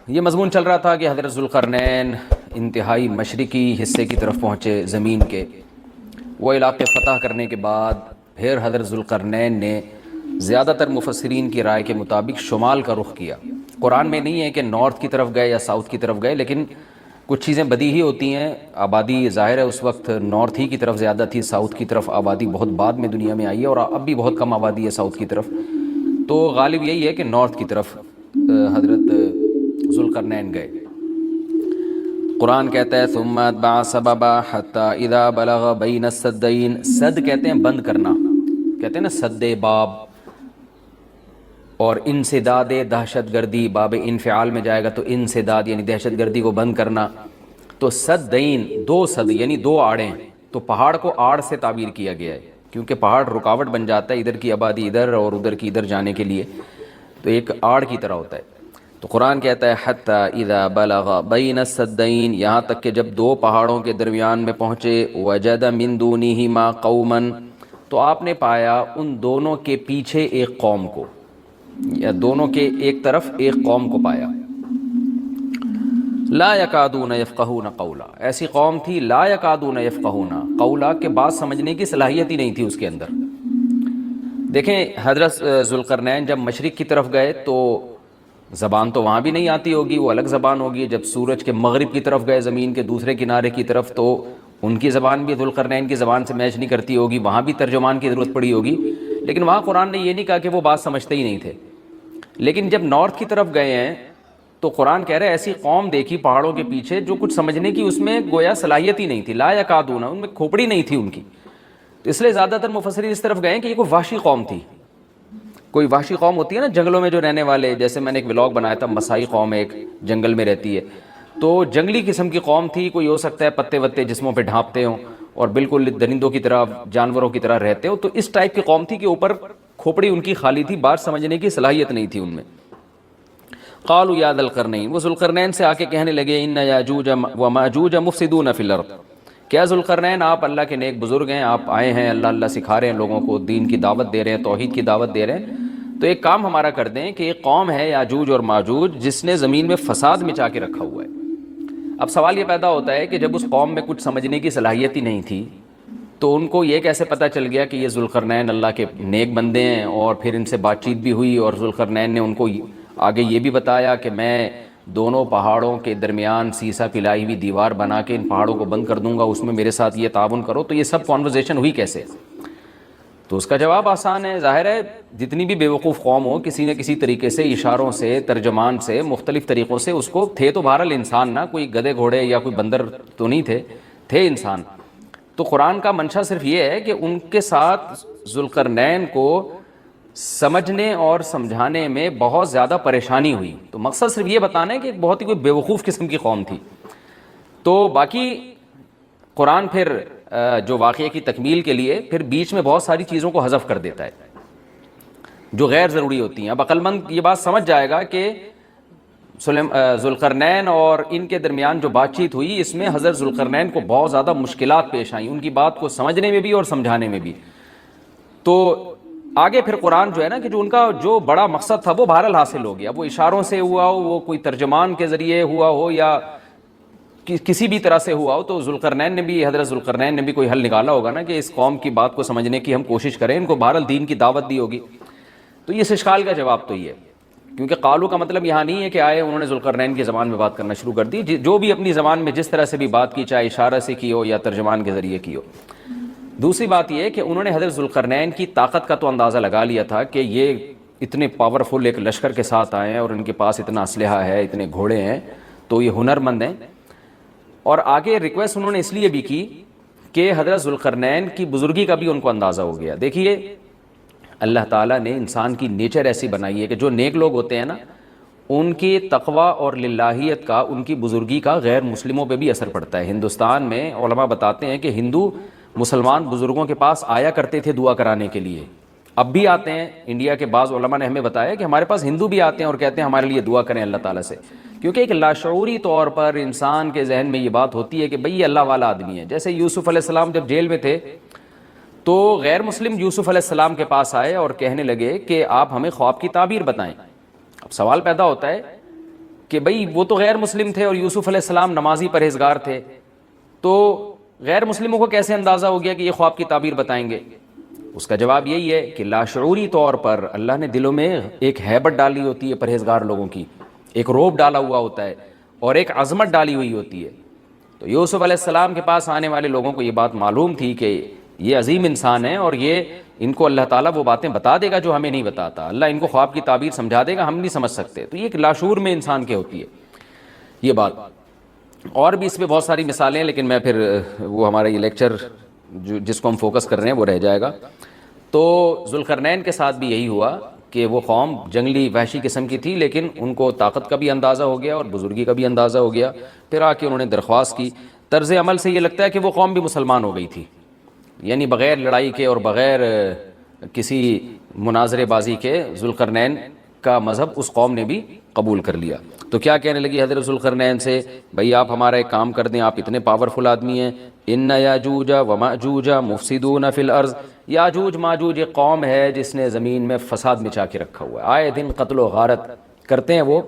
یہ مضمون چل رہا تھا کہ حضرت ذوالقرنین انتہائی مشرقی حصے کی طرف پہنچے زمین کے، وہ علاقے فتح کرنے کے بعد پھر حضرت ذوالقرنین نے زیادہ تر مفسرین کی رائے کے مطابق شمال کا رخ کیا۔ قرآن میں نہیں ہے کہ نارتھ کی طرف گئے یا ساؤتھ کی طرف گئے، لیکن کچھ چیزیں بدیہی ہوتی ہیں۔ آبادی ظاہر ہے اس وقت نارتھ ہی کی طرف زیادہ تھی، ساؤتھ کی طرف آبادی بہت بعد میں دنیا میں آئی ہے، اور اب بھی بہت کم آبادی ہے ساؤتھ کی طرف، تو غالب یہی ہے کہ نارتھ کی طرف حضرت ذوالقرنین گئے۔ قرآن کہتا ہے ثم اتبع سببا حتی اذا بلغ بین السدین، سد کہتے ہیں بند کرنا، کہتے ہیں نا سد باب، اور انسداد دہشت گردی، باب انفعال میں جائے گا تو انسداد یعنی دہشت گردی کو بند کرنا، تو سدین دو سد یعنی دو آڑیں، تو پہاڑ کو آڑ سے تعبیر کیا گیا ہے کیونکہ پہاڑ رکاوٹ بن جاتا ہے ادھر کی آبادی ادھر اور ادھر کی ادھر جانے کے لیے، تو ایک آڑ کی طرح ہوتا ہے۔ تو قرآن کہتا ہے حتی اذا بلغ بین السدین، یہاں تک کہ جب دو پہاڑوں کے درمیان میں پہنچے، وجد من دونہما قوما، تو آپ نے پایا ان دونوں کے پیچھے ایک قوم کو، یا دونوں کے ایک طرف ایک قوم کو پایا۔ لا یکادون یفقہون قولا، ایسی قوم تھی لا یکادون یفقہون قولا، کہ بات سمجھنے کی صلاحیت ہی نہیں تھی اس کے اندر۔ دیکھیں حضرت ذوالقرنین جب مشرق کی طرف گئے تو زبان تو وہاں بھی نہیں آتی ہوگی، وہ الگ زبان ہوگی۔ جب سورج کے مغرب کی طرف گئے زمین کے دوسرے کنارے کی طرف، تو ان کی زبان بھی ذوالقرنین کی زبان سے میچ نہیں کرتی ہوگی، وہاں بھی ترجمان کی ضرورت پڑی ہوگی، لیکن وہاں قرآن نے یہ نہیں کہا کہ وہ بات سمجھتے ہی نہیں تھے۔ لیکن جب نارتھ کی طرف گئے ہیں تو قرآن کہہ رہے ایسی قوم دیکھی پہاڑوں کے پیچھے جو کچھ سمجھنے کی اس میں گویا صلاحیت ہی نہیں تھی، لا یکادون، ان میں کھوپڑی نہیں تھی ان کی، تو اس لیے زیادہ تر مفسرین اس طرف گئے ہیں کہ یہ کوئی وحشی قوم تھی۔ کوئی وحشی قوم ہوتی ہے نا جنگلوں میں جو رہنے والے، جیسے میں نے ایک ولاگ بنایا تھا، مسائی قوم ایک جنگل میں رہتی ہے، تو جنگلی قسم کی قوم تھی، کوئی ہو سکتا ہے پتے وتے جسموں پہ ڈھانپتے ہوں اور بالکل درندوں کی طرح جانوروں کی طرح رہتے ہو، تو اس ٹائپ کی قوم تھی کہ اوپر کھوپڑی ان کی خالی تھی، بات سمجھنے کی صلاحیت نہیں تھی ان میں۔ قالوا یا ذا القرنین، وہ ذوالقرنین سے آ کے کہنے لگے ان یاجوج و ماجوج مفسدون فی الارض، کیا ذوالقرنین آپ اللہ کے نیک بزرگ ہیں، آپ آئے ہیں اللہ اللہ سکھا رہے ہیں لوگوں کو، دین کی دعوت دے رہے ہیں، توحید کی دعوت دے رہے ہیں، تو ایک کام ہمارا کر دیں کہ ایک قوم ہے یاجوج اور ماجوج جس نے زمین میں فساد مچا کے رکھا ہوا ہے۔ اب سوال یہ پیدا ہوتا ہے کہ جب اس قوم میں کچھ سمجھنے کی صلاحیت ہی نہیں تھی تو ان کو یہ کیسے پتہ چل گیا کہ یہ ذوالقرنین اللہ کے نیک بندے ہیں، اور پھر ان سے بات چیت بھی ہوئی اور ذوالقرنین نے ان کو آگے یہ بھی بتایا کہ میں دونوں پہاڑوں کے درمیان سیسا پلائی ہوئی دیوار بنا کے ان پہاڑوں کو بند کر دوں گا، اس میں میرے ساتھ یہ تعاون کرو، تو یہ سب کانورزیشن ہوئی کیسے؟ تو اس کا جواب آسان ہے، ظاہر ہے جتنی بھی بیوقوف قوم ہو کسی نہ کسی طریقے سے، اشاروں سے، ترجمان سے، مختلف طریقوں سے اس کو، تھے تو بہرحال انسان نا، کوئی گدھے گھوڑے یا کوئی بندر تو نہیں تھے انسان۔ تو قرآن کا منشا صرف یہ ہے کہ ان کے ساتھ ذوالقرنین کو سمجھنے اور سمجھانے میں بہت زیادہ پریشانی ہوئی، تو مقصد صرف یہ بتانا ہے کہ بہت ہی کوئی بیوقوف قسم کی قوم تھی۔ تو باقی قرآن پھر جو واقعے کی تکمیل کے لیے پھر بیچ میں بہت ساری چیزوں کو حذف کر دیتا ہے جو غیر ضروری ہوتی ہیں۔ اب عقل مند یہ بات سمجھ جائے گا کہ ذوالقرنین اور ان کے درمیان جو بات چیت ہوئی، اس میں حضرت ذوالقرنین کو بہت زیادہ مشکلات پیش آئیں، ان کی بات کو سمجھنے میں بھی اور سمجھانے میں بھی۔ تو آگے پھر قرآن جو ہے نا کہ جو ان کا جو بڑا مقصد تھا وہ بہرحال حاصل ہو گیا، وہ اشاروں سے ہوا ہو، وہ کوئی ترجمان کے ذریعے ہوا ہو، یا کسی بھی طرح سے ہوا ہو، تو حضرت ذوالقرنین نے بھی کوئی حل نکالا ہوگا نا کہ اس قوم کی بات کو سمجھنے کی ہم کوشش کریں، ان کو بہرحال دین کی دعوت دی ہوگی۔ تو یہ اشکال کا جواب تو یہ ہے، کیونکہ قالو کا مطلب یہاں نہیں ہے کہ آئے انہوں نے ذوالقرنین کی زبان میں بات کرنا شروع کر دی، جو بھی اپنی زبان میں جس طرح سے بھی بات کی، چاہے اشارہ سے کی ہو یا ترجمان کے ذریعے کی ہو۔ دوسری بات یہ ہے کہ انہوں نے حضرت ذوالقرنین کی طاقت کا تو اندازہ لگا لیا تھا کہ یہ اتنے پاورفل ایک لشکر کے ساتھ آئے ہیں اور ان کے پاس اتنا اسلحہ ہے، اتنے گھوڑے ہیں، تو یہ ہنر مند ہیں۔ اور آگے ریکویسٹ انہوں نے اس لیے بھی کی کہ حضرت ذوالقرنین کی بزرگی کا بھی ان کو اندازہ ہو گیا۔ دیکھیے اللہ تعالیٰ نے انسان کی نیچر ایسی بنائی ہے کہ جو نیک لوگ ہوتے ہیں نا، ان کی تقوی اور للہیت کا، ان کی بزرگی کا غیر مسلموں پہ بھی اثر پڑتا ہے۔ ہندوستان میں علماء بتاتے ہیں کہ ہندو مسلمان بزرگوں کے پاس آیا کرتے تھے دعا کرانے کے لیے، اب بھی آتے ہیں۔ انڈیا کے بعض علماء نے ہمیں بتایا کہ ہمارے پاس ہندو بھی آتے ہیں اور کہتے ہیں ہمارے لیے دعا کریں اللہ تعالیٰ سے، کیونکہ ایک لاشعوری طور پر انسان کے ذہن میں یہ بات ہوتی ہے کہ بھئی یہ اللہ والا آدمی ہے۔ جیسے یوسف علیہ السلام جب جیل میں تھے تو غیر مسلم یوسف علیہ السلام کے پاس آئے اور کہنے لگے کہ آپ ہمیں خواب کی تعبیر بتائیں۔ اب سوال پیدا ہوتا ہے کہ بھئی وہ تو غیر مسلم تھے اور یوسف علیہ السلام نمازی پرہیزگار تھے، تو غیر مسلموں کو کیسے اندازہ ہو گیا کہ یہ خواب کی تعبیر بتائیں گے؟ اس کا جواب یہی ہے کہ لاشعوری طور پر اللہ نے دلوں میں ایک ہیبت ڈالی ہوتی ہے پرہیزگار لوگوں کی، ایک روب ڈالا ہوا ہوتا ہے اور ایک عظمت ڈالی ہوئی ہوتی ہے۔ تو یوسف علیہ السلام کے پاس آنے والے لوگوں کو یہ بات معلوم تھی کہ یہ عظیم انسان ہے اور یہ ان کو اللہ تعالیٰ وہ باتیں بتا دے گا جو ہمیں نہیں بتاتا، اللہ ان کو خواب کی تعبیر سمجھا دے گا، ہم نہیں سمجھ سکتے۔ تو یہ ایک لاشعور میں انسان کے ہوتی ہے یہ بات۔ اور بھی اس پہ بہت ساری مثالیں ہیں، لیکن میں پھر وہ ہمارا یہ لیکچر جس کو ہم فوکس کر رہے ہیں وہ رہ جائے گا۔ تو ذوالقرنین کے ساتھ بھی یہی ہوا کہ وہ قوم جنگلی وحشی قسم کی تھی، لیکن ان کو طاقت کا بھی اندازہ ہو گیا اور بزرگی کا بھی اندازہ ہو گیا۔ پھر آ کے انہوں نے درخواست کی۔ طرز عمل سے یہ لگتا ہے کہ وہ قوم بھی مسلمان ہو گئی تھی، یعنی بغیر لڑائی کے اور بغیر کسی مناظرے بازی کے ذوالقرنین کا مذہب اس قوم نے بھی قبول کر لیا۔ تو کیا کہنے لگی حضرت ذوالقرنین سے؟ بھئی آپ ہمارا ایک کام کر دیں، آپ اتنے پاورفل آدمی ہیں، ان یاجوج و ماجوج مفسدون فی الارض، یاجوج ماجوج ایک قوم ہے جس نے زمین میں فساد مچا کے رکھا ہوا ہے، آئے دن قتل و غارت کرتے ہیں وہ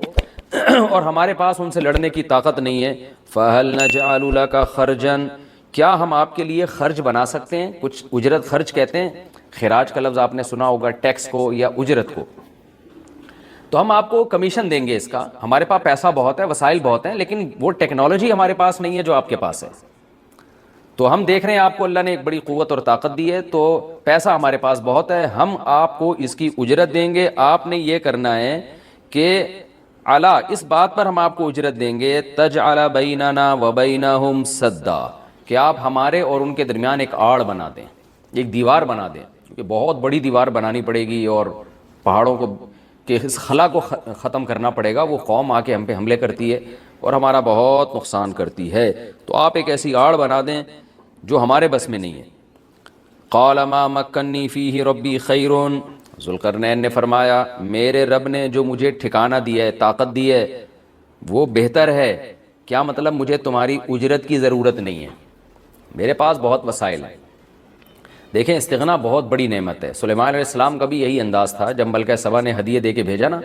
اور ہمارے پاس ان سے لڑنے کی طاقت نہیں ہے۔ فَهَلْ نَجْعَلُ لَكَ خَرْجًا، کیا ہم آپ کے لیے خرچ بنا سکتے ہیں؟ کچھ اجرت، خرچ کہتے ہیں، خراج کا لفظ آپ نے سنا ہوگا، ٹیکس کو یا اجرت کو۔ تو ہم آپ کو کمیشن دیں گے اس کا، ہمارے پاس پیسہ بہت ہے، وسائل بہت ہیں، لیکن وہ ٹیکنالوجی ہمارے پاس نہیں ہے جو آپ کے پاس ہے۔ تو ہم دیکھ رہے ہیں آپ کو اللہ نے ایک بڑی قوت اور طاقت دی ہے، تو پیسہ ہمارے پاس بہت ہے، ہم آپ کو اس کی اجرت دیں گے۔ آپ نے یہ کرنا ہے کہ علا، اس بات پر ہم آپ کو اجرت دیں گے، تجعل بیننا و بینہم سدا، کہ آپ ہمارے اور ان کے درمیان ایک آڑ بنا دیں، ایک دیوار بنا دیں، کیونکہ بہت بڑی دیوار بنانی پڑے گی اور پہاڑوں کو کہ اس خلا کو ختم کرنا پڑے گا۔ وہ قوم آ کے ہم پہ حملے کرتی ہے اور ہمارا بہت نقصان کرتی ہے، تو آپ ایک ایسی آڑ بنا دیں جو ہمارے بس میں نہیں ہے۔ قال ما مکنی فیہ ربی خیر، ذوالقرنین نے فرمایا میرے رب نے جو مجھے ٹھکانہ دیا ہے، طاقت دی ہے، وہ بہتر ہے۔ کیا مطلب؟ مجھے تمہاری اجرت کی ضرورت نہیں ہے، میرے پاس بہت وسائل ہیں۔ دیکھیں استغنا بہت بڑی نعمت ہے۔ سلیمان علیہ السلام کا بھی یہی انداز تھا، جب ملکہ سبا نے ہدیے دے کے بھیجا نا،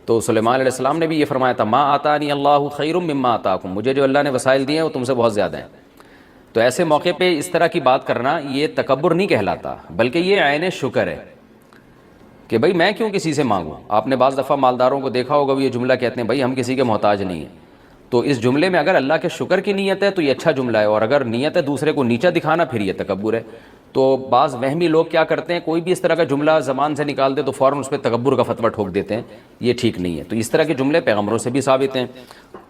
تو سلیمان علیہ السلام نے بھی یہ فرمایا تھا، ما آتانی اللہ خیر مما آتاکم، مجھے جو اللہ نے وسائل دیے ہیں وہ تم سے بہت زیادہ ہیں۔ تو ایسے موقع پہ اس طرح کی بات کرنا یہ تکبر نہیں کہلاتا، بلکہ یہ عین شکر ہے کہ بھئی میں کیوں کسی سے مانگوں۔ آپ نے بعض دفعہ مالداروں کو دیکھا ہوگا، وہ یہ جملہ کہتے ہیں، بھئی ہم کسی کے محتاج نہیں ہیں۔ تو اس جملے میں اگر اللہ کے شکر کی نیت ہے تو یہ اچھا جملہ ہے، اور اگر نیت ہے دوسرے کو نیچا دکھانا پھر یہ تکبر ہے۔ تو بعض وہمی لوگ کیا کرتے ہیں، کوئی بھی اس طرح کا جملہ زبان سے نکال دے تو فوراً اس پہ تکبر کا فتویٰ ٹھوک دیتے ہیں، یہ ٹھیک نہیں ہے۔ تو اس طرح کے جملے پیغمبروں سے بھی ثابت ہیں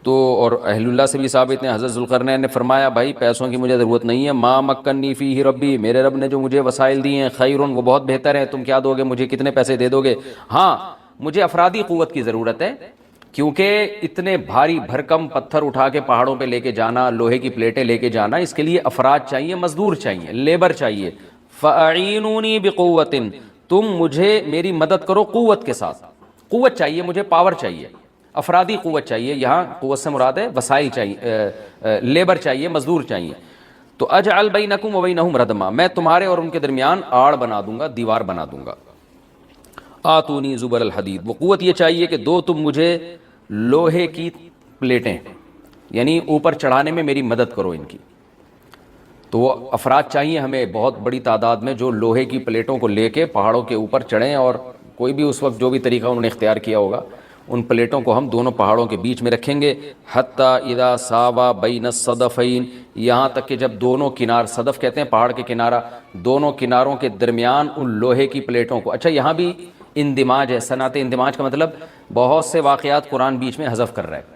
تو اور اہل اللہ سے بھی ثابت ہیں۔ حضرت ذوالقرنین نے فرمایا بھائی پیسوں کی مجھے ضرورت نہیں ہے، ما مکنی فیہ ربی، میرے رب نے جو مجھے وسائل دیے ہیں، خیر، وہ بہت بہتر ہیں۔ تم کیا دو گے مجھے، کتنے پیسے دے دو گے؟ ہاں مجھے افرادی قوت کی ضرورت ہے، کیونکہ اتنے بھاری بھرکم پتھر اٹھا کے پہاڑوں پہ لے کے جانا، لوہے کی پلیٹیں لے کے جانا، اس کے لیے افراد چاہیے، مزدور چاہیے، لیبر چاہیے۔ فَأَعِینُونِی بِقُوَّةٍ، تم مجھے میری مدد کرو قوت کے ساتھ، قوت چاہیے مجھے، پاور چاہیے، افرادی قوت چاہیے۔ یہاں قوت سے مراد ہے وسائل چاہیے، لیبر چاہیے، مزدور چاہیے۔ تو اجعل بینکم و بینہم ردما، میں تمہارے اور ان کے درمیان آڑ بنا دوں گا، دیوار بنا دوں گا۔ آتونی زبر الحدید، وہ قوت یہ چاہیے کہ دو تم مجھے لوہے کی پلیٹیں، یعنی اوپر چڑھانے میں میری مدد کرو ان کی۔ تو وہ افراد چاہیے ہمیں بہت بڑی تعداد میں جو لوہے کی پلیٹوں کو لے کے پہاڑوں کے اوپر چڑھیں، اور کوئی بھی اس وقت جو بھی طریقہ انہوں نے اختیار کیا ہوگا، ان پلیٹوں کو ہم دونوں پہاڑوں کے بیچ میں رکھیں گے، حتیٰ اذا ساوا بین الصدفین، یہاں تک کہ جب دونوں کنار، صدف کہتے ہیں پہاڑ کے کنارہ، دونوں کناروں کے درمیان ان لوہے کی پلیٹوں کو۔ اچھا یہاں بھی اندماج ہے، صنعت اندماج کا مطلب بہت سے واقعات قرآن بیچ میں حذف کر رہا ہے۔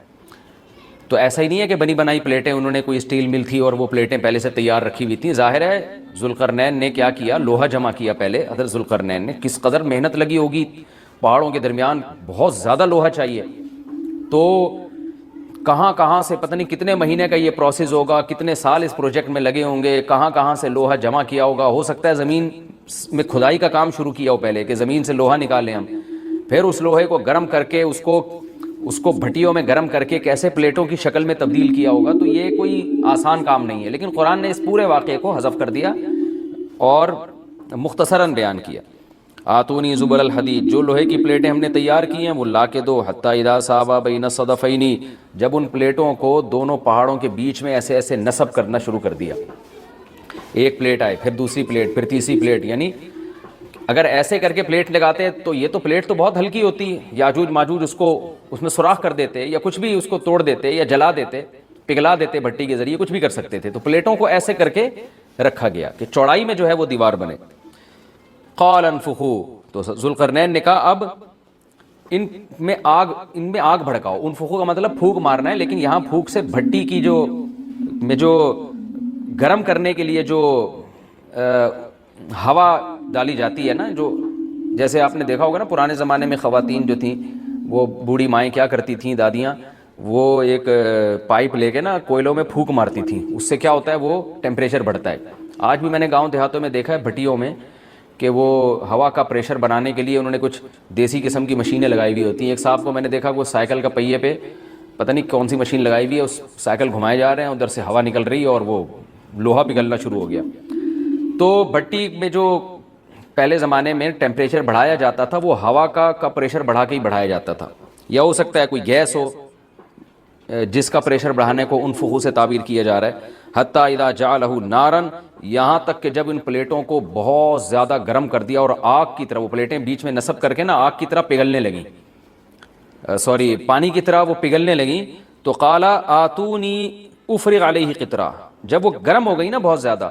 تو ایسا ہی نہیں ہے کہ بنی بنائی پلیٹیں، انہوں نے کوئی اسٹیل مل تھی اور وہ پلیٹیں پہلے سے تیار رکھی ہوئی تھیں۔ ظاہر ہے ذوالقرنین نے کیا کیا، لوہا جمع کیا پہلے۔ حضرت ذوالقرنین نے کس قدر محنت لگی ہوگی، پہاڑوں کے درمیان بہت زیادہ لوہا چاہیے، تو کہاں کہاں سے پتہ نہیں کتنے مہینے کا یہ پروسیس ہوگا، کتنے سال اس پروجیکٹ میں لگے ہوں گے، کہاں کہاں سے لوہا جمع کیا ہوگا۔ ہو سکتا ہے زمین میں کھدائی کا کام شروع کیا ہو پہلے، کہ زمین سے لوہا نکالیں ہم، پھر اس لوہے کو گرم کر کے اس کو بھٹیوں میں گرم کر کے کیسے پلیٹوں کی شکل میں تبدیل کیا ہوگا۔ تو یہ کوئی آسان کام نہیں ہے، لیکن قرآن نے اس پورے واقعے کو حذف کر دیا اور مختصراً بیان کیا۔ آتونی زبر الحدید، جو لوہے کی پلیٹیں ہم نے تیار کی ہیں وہ لا کے دو، حتی اذا ساوا بین الصدفین، جب ان پلیٹوں کو دونوں پہاڑوں کے بیچ میں ایسے ایسے نصب کرنا شروع کر دیا، ایک پلیٹ آئے پھر دوسری پلیٹ پھر تیسری پلیٹ، یعنی اگر ایسے کر کے پلیٹ لگاتے ہیں تو یہ تو پلیٹ تو بہت ہلکی ہوتی ہے، یاجوج ماجوج اس میں سوراخ کر دیتے یا کچھ بھی اس کو توڑ دیتے یا جلا دیتے، پگھلا دیتے بھٹی کے ذریعے، کچھ بھی کر سکتے تھے، تو پلیٹوں کو ایسے کر کے رکھا گیا کہ چوڑائی میں جو ہے وہ دیوار بنے۔ قال انفخوا، تو ذوالقرنین نے کہا اب ان میں آگ بھڑکاؤ۔ انفخوا کا مطلب پھونک مارنا ہے، لیکن یہاں پھونک سے بھٹی کی جو گرم کرنے کے لیے جو ہوا ڈالی جاتی ہے نا، جو جیسے آپ نے دیکھا ہوگا نا پرانے زمانے میں خواتین جو تھیں وہ بوڑھی مائیں کیا کرتی تھیں، دادیاں، وہ ایک پائپ لے کے نا کوئلوں میں پھونک مارتی تھیں، اس سے کیا ہوتا ہے وہ ٹیمپریچر بڑھتا ہے۔ آج بھی میں نے گاؤں دیہاتوں میں دیکھا ہے بھٹیوں میں کہ وہ ہوا کا پریشر بنانے کے لیے انہوں نے کچھ دیسی قسم کی مشینیں لگائی ہوئی ہوتی ہیں۔ ایک صاحب کو میں نے دیکھا وہ سائیکل کا پہیے پہ پتہ نہیں کون سی مشین لگائی ہوئی ہے، اس سائیکل گھمائے جا رہے ہیں، ادھر سے ہوا نکل رہی ہے اور وہ لوہا پگھلنا شروع ہو گیا۔ تو بھٹی میں جو پہلے زمانے میں ٹیمپریچر بڑھایا جاتا تھا وہ ہوا کا پریشر بڑھا کے ہی بڑھایا جاتا تھا، یا ہو سکتا ہے کوئی گیس ہو جس کا پریشر بڑھانے کو انفخو سے تعبیر کیا جا رہا ہے۔ حتی اذا جعلہ نارا، یہاں تک کہ جب ان پلیٹوں کو بہت زیادہ گرم کر دیا اور آگ کی طرح وہ پلیٹیں بیچ میں نصب کر کے نا آگ کی طرح پگھلنے لگیں، پانی کی طرح وہ پگھلنے لگیں، تو قال آتونی افرغ علیہ قطرہ، جب وہ گرم ہو گئی نا بہت زیادہ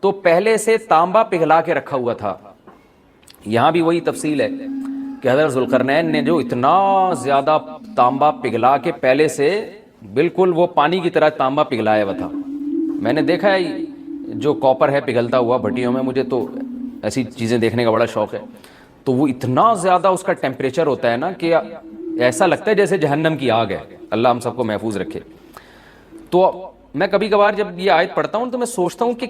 تو پہلے سے تانبا پگھلا کے رکھا ہوا تھا۔ یہاں بھی وہی تفصیل ہے کہ حضرت ذوالقرنین نے جو اتنا زیادہ تانبا پگھلا کے پہلے سے بالکل وہ پانی کی طرح تانبا پگھلایا ہوا تھا۔ میں نے دیکھا ہے جو کاپر ہے پگھلتا ہوا بھٹیوں میں، مجھے تو ایسی چیزیں دیکھنے کا بڑا شوق ہے، تو وہ اتنا زیادہ اس کا ٹیمپریچر ہوتا ہے نا کہ ایسا لگتا ہے جیسے جہنم کی آگ ہے، اللہ ہم سب کو محفوظ رکھے۔ تو میں کبھی کبھار جب یہ آیت پڑھتا ہوں تو میں سوچتا ہوں کہ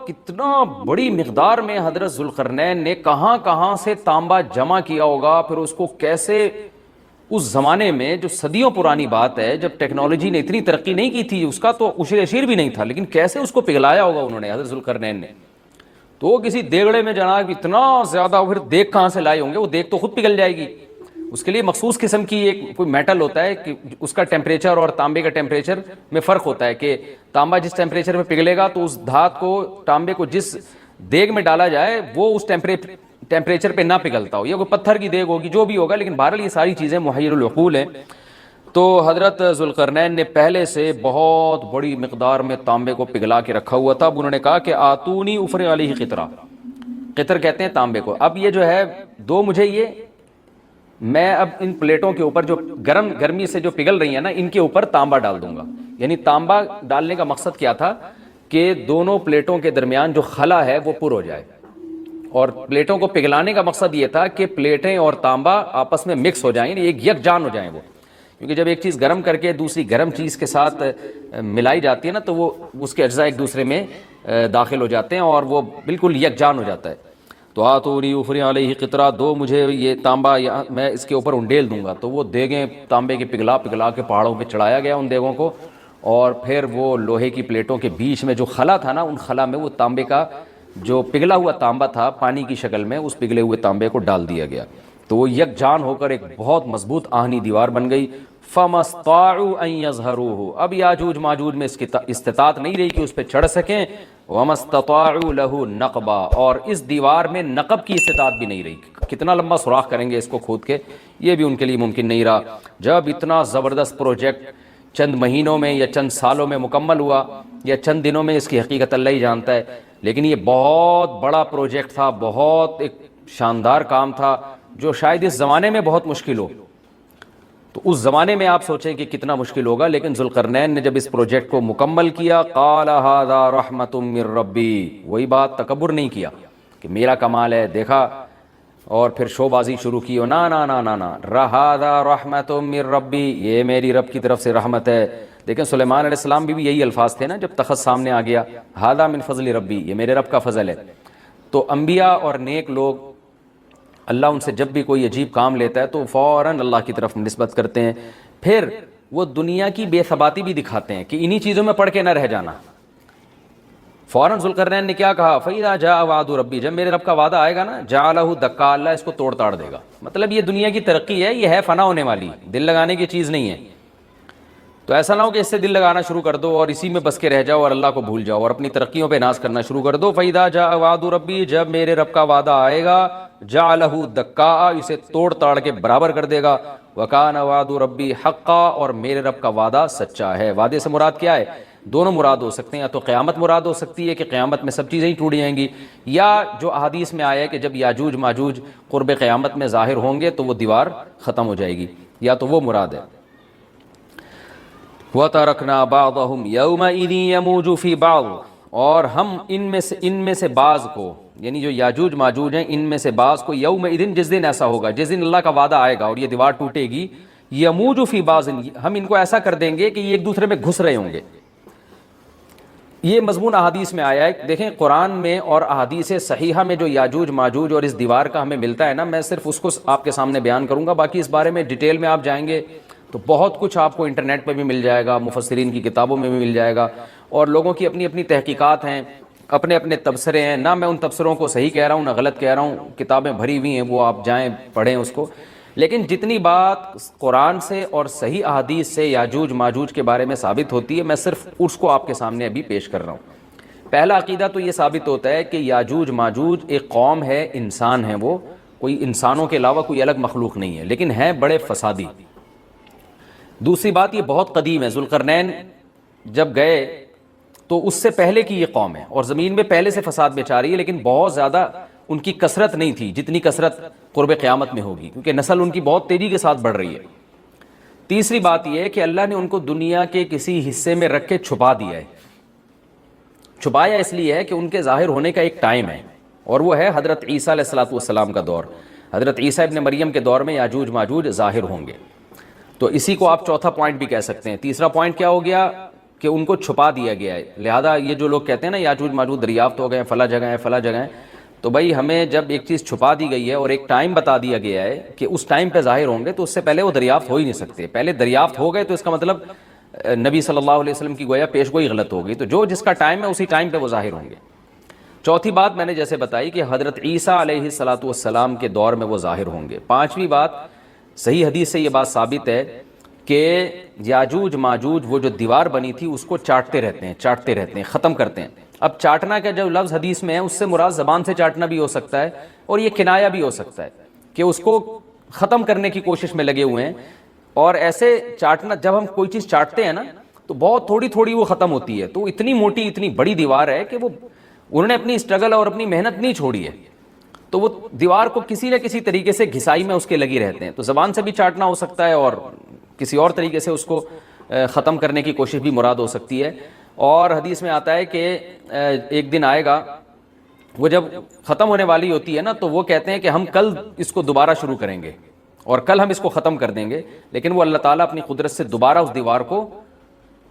کتنا بڑی مقدار میں حضرت ذوالقرنین نے کہاں سے تانبا جمع کیا ہوگا، پھر اس کو کیسے اس زمانے میں جو صدیوں پرانی بات ہے جب ٹیکنالوجی نے اتنی ترقی نہیں کی تھی، اس کا تو اشیر اشیر بھی نہیں تھا، لیکن کیسے اس کو پگھلایا ہوگا انہوں نے حضرت ذوالقرنین نے۔ تو وہ کسی دیگڑے میں جناب اتنا زیادہ، پھر دیگ کہاں سے لائے ہوں گے، وہ دیگ تو خود پگھل جائے گی، اس کے لیے مخصوص قسم کی ایک کوئی میٹل ہوتا ہے کہ اس کا ٹیمپریچر اور تانبے کا ٹیمپریچر میں فرق ہوتا ہے، کہ تانبا جس ٹیمپریچر میں پگھلے گا تو اس دھات کو تانبے کو جس دیگ میں ڈالا جائے وہ اس ٹیمپریچر پہ نہ پگھلتا ہو، یا کوئی پتھر کی دیگ ہوگی جو بھی ہوگا، لیکن بہرحال یہ ساری چیزیں محیر العقول ہیں۔ تو حضرت ذوالقرنین نے پہلے سے بہت بڑی مقدار میں تانبے کو پگھلا کے رکھا ہوا تھا۔ اب انہوں نے کہا کہ آتونی افرغ علیہ قطرہ، قطر کہتے ہیں تانبے کو، اب یہ جو ہے دو مجھے یہ، میں اب ان پلیٹوں کے اوپر جو گرمی سے جو پگھل رہی ہیں نا ان کے اوپر تانبا ڈال دوں گا۔ یعنی تانبا ڈالنے کا مقصد کیا تھا کہ دونوں پلیٹوں کے درمیان جو خلا ہے وہ پر ہو جائے، اور پلیٹوں کو پگھلانے کا مقصد یہ تھا کہ پلیٹیں اور تانبا آپس میں مکس ہو جائیں، ایک یکجان ہو جائیں وہ، کیونکہ جب ایک چیز گرم کر کے دوسری گرم چیز کے ساتھ ملائی جاتی ہے نا تو وہ اس کے اجزاء ایک دوسرے میں داخل ہو جاتے ہیں اور وہ بالکل یکجان ہو جاتا ہے۔ تو آتونی افرغ علیہ قطرہ، دو مجھے یہ تانبا میں اس کے اوپر انڈیل دوں گا۔ تو وہ دیگیں تانبے کے پگھلا کے پہاڑوں پہ چڑھایا گیا ان دیگوں کو، اور پھر وہ لوہے کی پلیٹوں کے بیچ میں جو خلا تھا نا ان خلا میں وہ تانبے کا جو پگھلا ہوا تانبا تھا پانی کی شکل میں، اس پگھلے ہوئے تانبے کو ڈال دیا گیا، تو وہ یکجان ہو کر ایک بہت مضبوط آہنی دیوار بن گئی۔ فَمَسْطَاعُوا أَن يَظْهَرُوهُ، اب یاجوج ماجوج میں اس کی استطاعت نہیں رہی کہ اس پہ چڑھ سکیں۔ وَمَسْتَطَاعُوا لَهُ نَقْبًا، اور اس دیوار میں نقب کی استطاعت بھی نہیں رہی، کتنا لمبا سوراخ کریں گے اس کو کھود کے، یہ بھی ان کے لیے ممکن نہیں رہا۔ جب اتنا زبردست پروجیکٹ چند مہینوں میں یا چند سالوں میں مکمل ہوا یا چند دنوں میں، اس کی حقیقت اللہ ہی جانتا ہے، لیکن یہ بہت بڑا پروجیکٹ تھا، بہت ایک شاندار کام تھا جو شاید اس زمانے میں بہت مشکل ہو، تو اس زمانے میں آپ سوچیں کہ کتنا مشکل ہوگا، لیکن ذوالقرنین نے جب اس پروجیکٹ کو مکمل کیا، قال ھذا رحمۃ من ربی، وہی بات، تکبر نہیں کیا کہ میرا کمال ہے، دیکھا اور پھر شو بازی شروع کی، نا نا نا نا نا، ھذا رحمۃ من ربی، یہ میری رب کی طرف سے رحمت ہے۔ دیکھیں سلیمان علیہ السلام بھی یہی الفاظ تھے نا جب تخت سامنے آ گیا، ھذا من فضل ربی، یہ میرے رب کا فضل ہے۔ تو انبیاء اور نیک لوگ اللہ ان سے جب بھی کوئی عجیب کام لیتا ہے تو فوراً اللہ کی طرف نسبت کرتے ہیں، پھر وہ دنیا کی بے ثباتی بھی دکھاتے ہیں کہ انہی چیزوں میں پڑھ کے نہ رہ جانا، فوراً ذوالقرنین نے کیا کہا، فَإِذَا جَاءَ وَعْدُ رَبِّي، جب میرے رب کا وعدہ آئے گا نا، جَعَلَهُ دَكَّا، اللہ اس کو توڑ تاڑ دے گا. مطلب یہ دنیا کی ترقی ہے، یہ ہے فنا ہونے والی، دل لگانے کی چیز نہیں ہے. تو ایسا نہ ہو کہ اس سے دل لگانا شروع کر دو اور اسی میں بس کے رہ جاؤ اور اللہ کو بھول جاؤ اور اپنی ترقیوں پہ ناز کرنا شروع کر دو. فَإِذَا جَاءَ وَعْدُ رَبِّي، جب میرے رب کا وعدہ آئے گا، جَعَلَهُ دَكَّا، اسے توڑ تاڑ کے برابر کر دے گا. وَكَانَ وَعْدُ رَبِّي حَقًّا، اور میرے رب کا وعدہ سچا ہے. وعدے سے مراد کیا ہے؟ دونوں مراد ہو سکتے ہیں، یا تو قیامت مراد ہو سکتی ہے کہ قیامت میں سب چیزیں ہی ٹوٹ جائیں گی، یا جو احادیث میں آیا ہے کہ جب یاجوج ماجوج قرب قیامت میں ظاہر ہوں گے تو وہ دیوار ختم ہو جائے گی، یا تو وہ مراد ہے. وَتَرَكْنَا بَعْضَهُمْ يَوْمَئِذٍ يَمُوجُ فِي بَعْضٍ، اور ہم ان میں سے بعض کو، یعنی جو یاجوج ماجوج ہیں ان میں سے بعض کو، یومئذ، جس دن ایسا ہوگا، جس دن اللہ کا وعدہ آئے گا اور یہ دیوار ٹوٹے گی، یموج فی بعض، ہم ان کو ایسا کر دیں گے کہ یہ ایک دوسرے میں گھس رہے ہوں گے. یہ مضمون احادیث میں آیا ہے. دیکھیں قرآن میں اور احادیث صحیحہ میں جو یاجوج ماجوج اور اس دیوار کا ہمیں ملتا ہے نا، میں صرف اس کو آپ کے سامنے بیان کروں گا، باقی اس بارے میں ڈیٹیل میں آپ جائیں گے تو بہت کچھ آپ کو انٹرنیٹ پہ بھی مل جائے گا، مفسرین کی کتابوں میں بھی مل جائے گا، اور لوگوں کی اپنی اپنی تحقیقات ہیں، اپنے اپنے تبصرے ہیں. نہ میں ان تبصروں کو صحیح کہہ رہا ہوں نہ غلط کہہ رہا ہوں، کتابیں بھری ہوئی ہیں، وہ آپ جائیں پڑھیں اس کو. لیکن جتنی بات قرآن سے اور صحیح احادیث سے یاجوج ماجوج کے بارے میں ثابت ہوتی ہے، میں صرف اس کو آپ کے سامنے ابھی پیش کر رہا ہوں. پہلا عقیدہ تو یہ ثابت ہوتا ہے کہ یاجوج ماجوج ایک قوم ہے، انسان ہیں، وہ کوئی انسانوں کے علاوہ کوئی الگ مخلوق نہیں ہے، لیکن ہیں بڑے فسادی. دوسری بات، یہ بہت قدیم ہے. ذوالقرنین جب گئے تو اس سے پہلے کی یہ قوم ہے اور زمین میں پہلے سے فساد مچا رہی ہے، لیکن بہت زیادہ ان کی کثرت نہیں تھی جتنی کثرت قرب قیامت میں ہوگی، کیونکہ نسل ان کی بہت تیزی کے ساتھ بڑھ رہی ہے. تیسری بات یہ ہے کہ اللہ نے ان کو دنیا کے کسی حصے میں رکھ کے چھپا دیا ہے. چھپایا اس لیے ہے کہ ان کے ظاہر ہونے کا ایک ٹائم ہے، اور وہ ہے حضرت عیسیٰ علیہ السلام کا دور. حضرت عیسیٰ ابن مریم کے دور میں یاجوج ماجوج ظاہر ہوں گے. تو اسی کو آپ چوتھا پوائنٹ بھی کہہ سکتے ہیں. تیسرا پوائنٹ کیا ہو گیا کہ ان کو چھپا دیا گیا ہے. لہذا یہ جو لوگ کہتے ہیں نا یاجوج ماجوج دریافت ہو گئے ہیں، فلاں جگہ ہیں فلاں جگہ ہیں، تو بھائی ہمیں جب ایک چیز چھپا دی گئی ہے اور ایک ٹائم بتا دیا گیا ہے کہ اس ٹائم پہ ظاہر ہوں گے، تو اس سے پہلے وہ دریافت ہو ہی نہیں سکتے. پہلے دریافت ہو گئے تو اس کا مطلب نبی صلی اللہ علیہ وسلم کی گویا پیش گوئی غلط ہو گئی. تو جو جس کا ٹائم ہے اسی ٹائم پہ وہ ظاہر ہوں گے. چوتھی بات میں نے جیسے بتائی کہ حضرت عیسیٰ علیہ السلام کے دور میں وہ ظاہر ہوں گے. پانچویں بات، صحیح حدیث سے یہ بات ثابت ہے کہ یاجوج ماجوج وہ جو دیوار بنی تھی اس کو چاٹتے رہتے ہیں، ختم کرتے ہیں. اب چاٹنا کا جو لفظ حدیث میں ہے اس سے مراد زبان سے چاٹنا بھی ہو سکتا ہے، اور یہ کنایا بھی ہو سکتا ہے کہ اس کو ختم کرنے کی کوشش میں لگے ہوئے ہیں. اور ایسے چاٹنا، جب ہم کوئی چیز چاٹتے ہیں نا تو بہت تھوڑی تھوڑی وہ ختم ہوتی ہے. تو اتنی موٹی اتنی بڑی دیوار ہے کہ وہ انہوں نے اپنی اسٹرگل اور اپنی محنت نہیں چھوڑی ہے، تو وہ دیوار کو کسی نہ کسی طریقے سے گھسائی میں اس کے لگی رہتے ہیں. تو زبان سے بھی چاٹنا ہو سکتا ہے اور کسی اور طریقے سے اس کو ختم کرنے کی کوشش بھی مراد ہو سکتی ہے. اور حدیث میں آتا ہے کہ ایک دن آئے گا وہ جب ختم ہونے والی ہوتی ہے نا تو وہ کہتے ہیں کہ ہم کل اس کو دوبارہ شروع کریں گے اور کل ہم اس کو ختم کر دیں گے. لیکن وہ اللہ تعالیٰ اپنی قدرت سے دوبارہ اس دیوار کو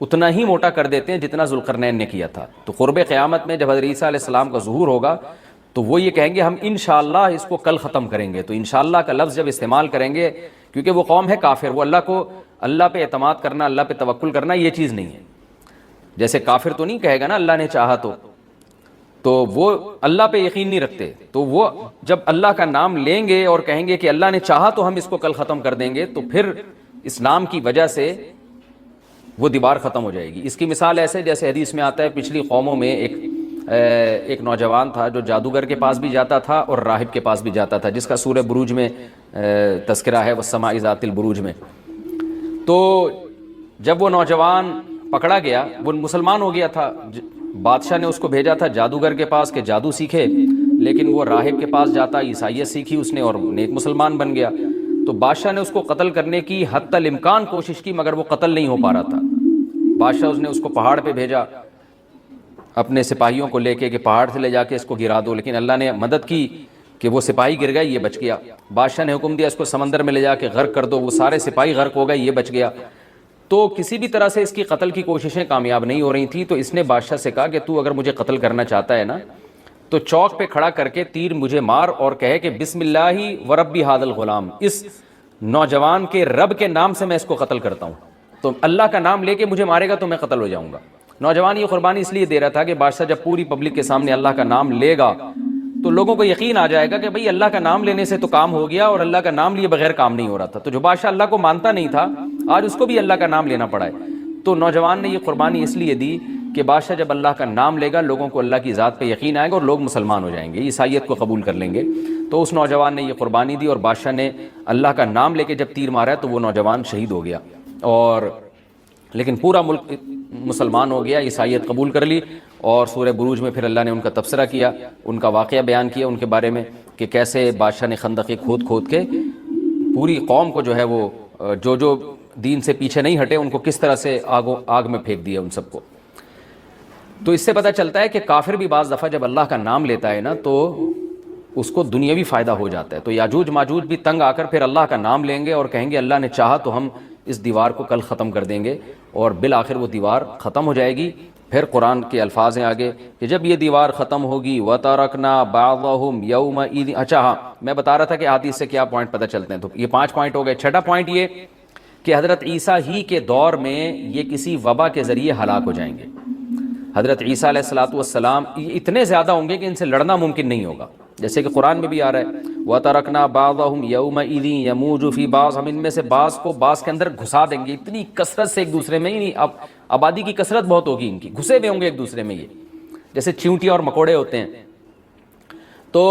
اتنا ہی موٹا کر دیتے ہیں جتنا ذوالقرنین نے کیا تھا. تو قرب قیامت میں جب حضرت عیسیٰ علیہ السلام کا ظہور ہوگا تو وہ یہ کہیں گے ہم انشاءاللہ اس کو کل ختم کریں گے. تو انشاءاللہ کا لفظ جب استعمال کریں گے، کیونکہ وہ قوم ہے کافر، وہ اللہ پہ اعتماد کرنا، اللہ پہ توکل کرنا یہ چیز نہیں ہے. جیسے کافر تو نہیں کہے گا نا اللہ نے چاہا تو وہ اللہ پہ یقین نہیں رکھتے. تو وہ جب اللہ کا نام لیں گے اور کہیں گے کہ اللہ نے چاہا تو ہم اس کو کل ختم کر دیں گے، تو پھر اس نام کی وجہ سے وہ دیوار ختم ہو جائے گی. اس کی مثال ایسے جیسے حدیث میں آتا ہے پچھلی قوموں میں ایک نوجوان تھا جو جادوگر کے پاس بھی جاتا تھا اور راہب کے پاس بھی جاتا تھا، جس کا سورہ بروج میں تذکرہ ہے، والسماء ذات البروج میں. تو جب وہ نوجوان پکڑا گیا، وہ مسلمان ہو گیا تھا، بادشاہ نے اس کو بھیجا تھا جادوگر کے پاس کہ جادو سیکھے، لیکن وہ راہب کے پاس جاتا، عیسائیت سیکھی اس نے اور نیک مسلمان بن گیا. تو بادشاہ نے اس کو قتل کرنے کی حتی الامکان کوشش کی، مگر وہ قتل نہیں ہو پا رہا تھا. بادشاہ نے اس کو پہاڑ پہ بھیجا اپنے سپاہیوں کو لے کے کہ پہاڑ سے لے جا کے اس کو گرا دو، لیکن اللہ نے مدد کی کہ وہ سپاہی گر گئے، یہ بچ گیا. بادشاہ نے حکم دیا اس کو سمندر میں لے جا کے غرق کر دو، وہ سارے سپاہی غرق ہو گئے، یہ بچ گیا. تو کسی بھی طرح سے اس کی قتل کی کوششیں کامیاب نہیں ہو رہی تھیں. تو اس نے بادشاہ سے کہا کہ تو اگر مجھے قتل کرنا چاہتا ہے نا تو چوک پہ کھڑا کر کے تیر مجھے مار اور کہے کہ بسم اللہ ورب ھذا الغلام، اس نوجوان کے رب کے نام سے میں اس کو قتل کرتا ہوں. تو اللہ کا نام لے کے مجھے مارے گا تو میں قتل ہو جاؤں گا. نوجوان یہ قربانی اس لیے دے رہا تھا کہ بادشاہ جب پوری پبلک کے سامنے اللہ کا نام لے گا تو لوگوں کو یقین آ جائے گا کہ بھئی اللہ کا نام لینے سے تو کام ہو گیا، اور اللہ کا نام لیے بغیر کام نہیں ہو رہا تھا۔ تو جو بادشاہ اللہ کو مانتا نہیں تھا آج اس کو بھی اللہ کا نام لینا پڑا ہے۔ تو نوجوان نے یہ قربانی اس لیے دی کہ بادشاہ جب اللہ کا نام لے گا لوگوں کو اللہ کی ذات پہ یقین آئے گا اور لوگ مسلمان ہو جائیں گے، عیسائیت کو قبول کر لیں گے۔ تو اس نوجوان نے یہ قربانی دی اور بادشاہ نے اللہ کا نام لے کے جب تیر مارا تو وہ نوجوان شہید ہو گیا، اور لیکن پورا ملک مسلمان ہو گیا، عیسائیت قبول کر لی۔ اور سورہ بروج میں پھر اللہ نے ان کا تبصرہ کیا، ان کا واقعہ بیان کیا ان کے بارے میں کہ کیسے بادشاہ نے خندقیں کھود کھود کے پوری قوم کو جو ہے وہ جو دین سے پیچھے نہیں ہٹے ان کو کس طرح سے آگ میں پھینک دیا ان سب کو۔ تو اس سے پتہ چلتا ہے کہ کافر بھی بعض دفعہ جب اللہ کا نام لیتا ہے نا تو اس کو دنیاوی فائدہ ہو جاتا ہے۔ تو یاجوج ماجوج بھی تنگ آ کر پھر اللہ کا نام لیں گے اور کہیں گے اللہ نے چاہا تو ہم اس دیوار کو کل ختم کر دیں گے، اور بالآخر وہ دیوار ختم ہو جائے گی۔ پھر قرآن کے الفاظ ہیں آگے کہ جب یہ دیوار ختم ہوگی وَتَرَكْنَا بَعْضَهُمْ يَوْمَئِذٍ۔ اچھا ہاں، میں بتا رہا تھا کہ حدیث سے کیا پوائنٹ پتہ چلتے ہیں، تو یہ 5 پوائنٹ ہو گئے۔ چھٹا پوائنٹ یہ کہ حضرت عیسیٰ ہی کے دور میں یہ کسی وبا کے ذریعے ہلاک ہو جائیں گے۔ حضرت عیسیٰ علیہ الصلوۃ والسلام یہ اتنے زیادہ ہوں گے کہ ان سے لڑنا ممکن نہیں ہوگا، جیسے کہ قرآن میں بھی آ رہا ہے وَتَرَكْنَا بَعْضَهُمْ يَوْمَئِذٍ يَمُوجُ فِي بَعْضٍ، ہم ان میں سے بعض کو بعض کے اندر گھسا دیں گے، اتنی کثرت سے ایک دوسرے میں ہی، اب آبادی کی کثرت بہت ہوگی ان کی، گھسے ہوئے ہوں گے ایک دوسرے میں، یہ جیسے چیونٹیاں اور مکوڑے ہوتے ہیں، تو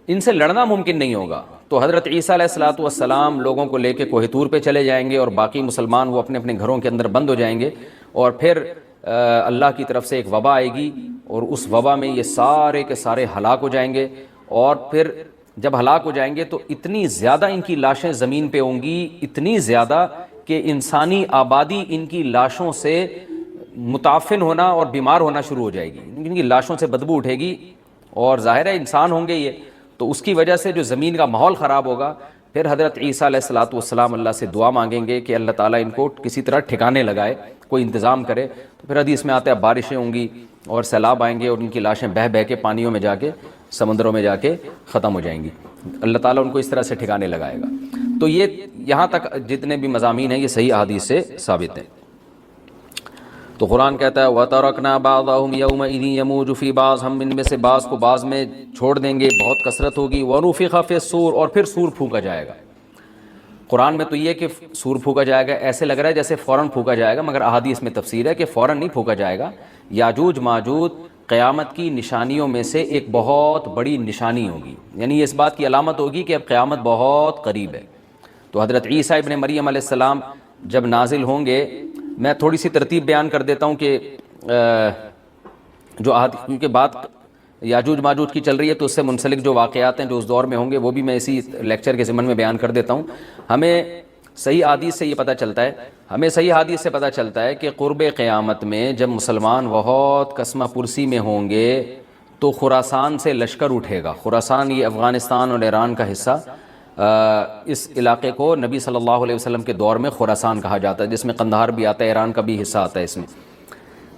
ان سے لڑنا ممکن نہیں ہوگا۔ تو حضرت عیسیٰ علیہ الصلوۃ والسلام لوگوں کو لے کے کوہ طور پہ چلے جائیں گے، اور باقی مسلمان وہ اپنے اپنے گھروں کے اندر بند ہو جائیں گے، اور پھر اللہ کی طرف سے ایک وبا آئے گی، اور اس وبا میں یہ سارے کے سارے ہلاک ہو جائیں گے۔ اور پھر جب ہلاک ہو جائیں گے تو اتنی زیادہ ان کی لاشیں زمین پہ ہوں گی، اتنی زیادہ کہ انسانی آبادی ان کی لاشوں سے متعفن ہونا اور بیمار ہونا شروع ہو جائے گی، ان کی لاشوں سے بدبو اٹھے گی، اور ظاہر ہے انسان ہوں گے یہ، تو اس کی وجہ سے جو زمین کا ماحول خراب ہوگا۔ پھر حضرت عیسیٰ علیہ الصلوۃ والسلام اللہ سے دعا مانگیں گے کہ اللہ تعالیٰ ان کو کسی طرح ٹھکانے لگائے، کوئی انتظام کرے۔ تو پھر حدیث میں آتا ہے بارشیں ہوں گی اور سیلاب آئیں گے، اور ان کی لاشیں بہہ بہہ کے پانیوں میں جا کے، سمندروں میں جا کے ختم ہو جائیں گی، اللہ تعالیٰ ان کو اس طرح سے ٹھکانے لگائے گا۔ تو یہ یہاں تک جتنے بھی مضامین ہیں یہ صحیح احادیث سے ثابت ہیں۔ تو قرآن کہتا ہے وَتَرَكْنَا بَعْضَهُمْ يَوْمَئِذٍ يَمُوجُ فِي بَعْضٍ، ہم ان میں سے بعض کو بعض میں چھوڑ دیں گے، بہت کثرت ہوگی۔ وَنُفِخَ فِي الصُّورِ، اور پھر سور پھونکا جائے گا۔ قرآن میں تو یہ کہ سور پھونکا جائے گا، ایسے لگ رہا ہے جیسے فوراً پھونکا جائے گا، مگر احادیث میں تفسیر ہے کہ فوراً نہیں پھونکا جائے گا۔ یاجوج ماجوج قیامت کی نشانیوں میں سے ایک بہت بڑی نشانی ہوگی، یعنی یہ اس بات کی علامت ہوگی کہ اب قیامت بہت قریب ہے۔ تو حضرت عیسیٰ ابن مریم علیہ السلام جب نازل ہوں گے، میں تھوڑی سی ترتیب بیان کر دیتا ہوں کہ جو کیونکہ بات یاجوج ماجوج کی چل رہی ہے تو اس سے منسلک جو واقعات ہیں جو اس دور میں ہوں گے وہ بھی میں اسی لیکچر کے ضمن میں بیان کر دیتا ہوں۔ ہمیں صحیح حدیث سے یہ پتہ چلتا ہے، کہ قرب قیامت میں جب مسلمان بہت قسمہ پرسی میں ہوں گے تو خراسان سے لشکر اٹھے گا۔ خراسان یہ افغانستان اور ایران کا حصہ، اس علاقے کو نبی صلی اللہ علیہ وسلم کے دور میں خراسان کہا جاتا ہے، جس میں قندھار بھی آتا ہے، ایران کا بھی حصہ آتا ہے اس میں۔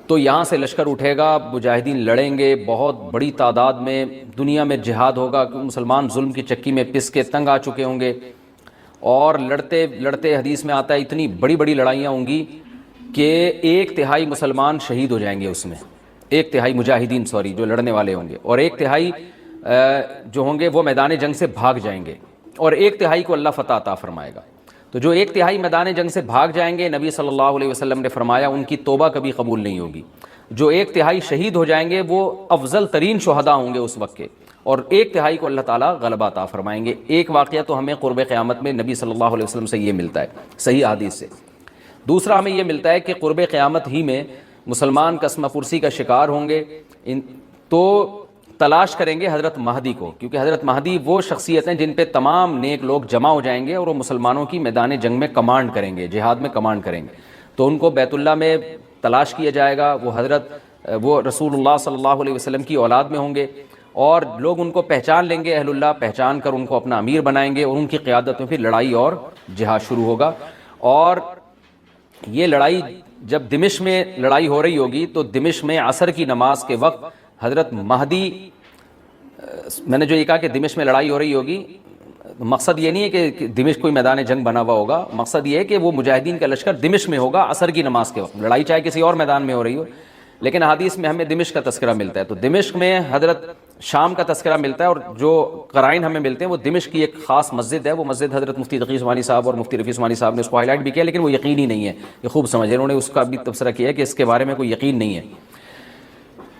تو یہاں سے لشکر اٹھے گا، مجاہدین لڑیں گے بہت بڑی تعداد میں، دنیا میں جہاد ہوگا، مسلمان ظلم کی چکی میں پس کے تنگ آ چکے ہوں گے، اور لڑتے لڑتے حدیث میں آتا ہے اتنی بڑی بڑی لڑائیاں ہوں گی کہ 1/3 مسلمان شہید ہو جائیں گے اس میں، 1/3 مجاہدین جو لڑنے والے ہوں گے، اور 1/3 جو ہوں گے وہ میدان جنگ سے بھاگ جائیں گے، اور 1/3 کو اللہ فتح عطا فرمائے گا۔ تو جو 1/3 میدان جنگ سے بھاگ جائیں گے، نبی صلی اللہ علیہ وسلم نے فرمایا ان کی توبہ کبھی قبول نہیں ہوگی۔ جو 1/3 شہید ہو جائیں گے وہ افضل ترین شہداء ہوں گے اس وقت کے، اور 1/3 کو اللہ تعالیٰ غلبہ عطا فرمائیں گے۔ ایک واقعہ تو ہمیں قرب قیامت میں نبی صلی اللہ علیہ وسلم سے یہ ملتا ہے صحیح حدیث سے۔ دوسرا ہمیں یہ ملتا ہے کہ قرب قیامت ہی میں مسلمان قسمہ پرسی کا شکار ہوں گے، تو تلاش کریں گے حضرت مہدی کو، کیونکہ حضرت مہدی وہ شخصیت ہیں جن پہ تمام نیک لوگ جمع ہو جائیں گے اور وہ مسلمانوں کی میدان جنگ میں کمانڈ کریں گے، جہاد میں کمانڈ کریں گے۔ تو ان کو بیت اللہ میں تلاش کیا جائے گا، وہ رسول اللہ صلی اللہ علیہ وسلم کی اولاد میں ہوں گے، اور لوگ ان کو پہچان لیں گے، اہل اللہ پہچان کر ان کو اپنا امیر بنائیں گے، اور ان کی قیادت میں پھر لڑائی اور جہاد شروع ہوگا۔ اور یہ لڑائی جب دمشق میں لڑائی ہو رہی ہوگی تو دمشق میں عصر کی نماز کے وقت حضرت مہدی، میں نے جو یہ کہا کہ دمشق میں لڑائی ہو رہی ہوگی، مقصد یہ نہیں ہے کہ دمشق کوئی میدان جنگ بنا ہوا ہوگا، مقصد یہ ہے کہ وہ مجاہدین کا لشکر دمشق میں ہوگا عصر کی نماز کے وقت، لڑائی چاہے کسی اور میدان میں ہو رہی ہو، لیکن حدیث میں ہمیں دمشق کا تذکرہ ملتا ہے، تو دمشق میں حضرت شام کا تذکرہ ملتا ہے، اور جو قرائن ہمیں ملتے ہیں وہ دمشق کی ایک خاص مسجد ہے، وہ مسجد حضرت مفتی تقی عثمانی صاحب اور مفتی رفیع عثمانی صاحب نے اس کو ہائی لائٹ بھی کیا، لیکن وہ یقینی نہیں ہے، یہ خوب سمجھیں، انہوں نے اس کا بھی تبصرہ کیا ہے کہ اس کے بارے میں کوئی یقین نہیں ہے۔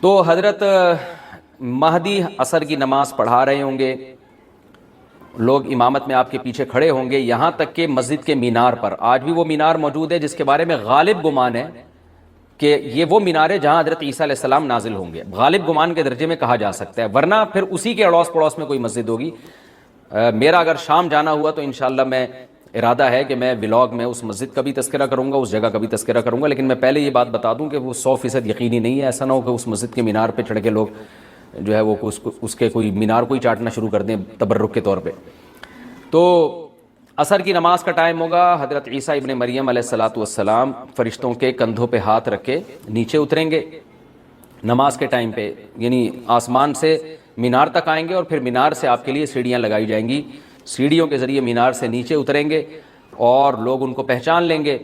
تو حضرت مہدی عصر کی نماز پڑھا رہے ہوں گے، لوگ امامت میں آپ کے پیچھے کھڑے ہوں گے، یہاں تک کہ مسجد کے مینار پر، آج بھی وہ مینار موجود ہے جس کے بارے میں غالب گمان ہے کہ یہ وہ مینار ہے جہاں حضرت عیسیٰ علیہ السلام نازل ہوں گے، غالب گمان کے درجے میں کہا جا سکتا ہے، ورنہ پھر اسی کے اڑوس پڑوس میں کوئی مسجد ہوگی۔ میرا اگر شام جانا ہوا تو انشاءاللہ میں ارادہ ہے کہ میں ولاگ میں اس مسجد کا بھی تذکرہ کروں گا، اس جگہ کا بھی تذکرہ کروں گا، لیکن میں پہلے یہ بات بتا دوں کہ وہ 100% یقینی نہیں ہے، ایسا نہ ہو کہ اس مسجد کے مینار پہ چڑھ کے لوگ جو ہے وہ اس کے کوئی مینار کو ہی چاٹنا شروع کر دیں تبرک کے طور پہ۔ تو عصر کی نماز کا ٹائم ہوگا، حضرت عیسیٰ ابن مریم علیہ الصلاۃ والسلام فرشتوں کے کندھوں پہ ہاتھ رکھ کے نیچے اتریں گے نماز کے ٹائم پہ، یعنی آسمان سے مینار تک آئیں گے، اور پھر مینار سے آپ کے لیے سیڑھیاں لگائی جائیں گی، سیڑھیوں کے ذریعے مینار سے نیچے اتریں گے اور لوگ ان کو پہچان لیں گے۔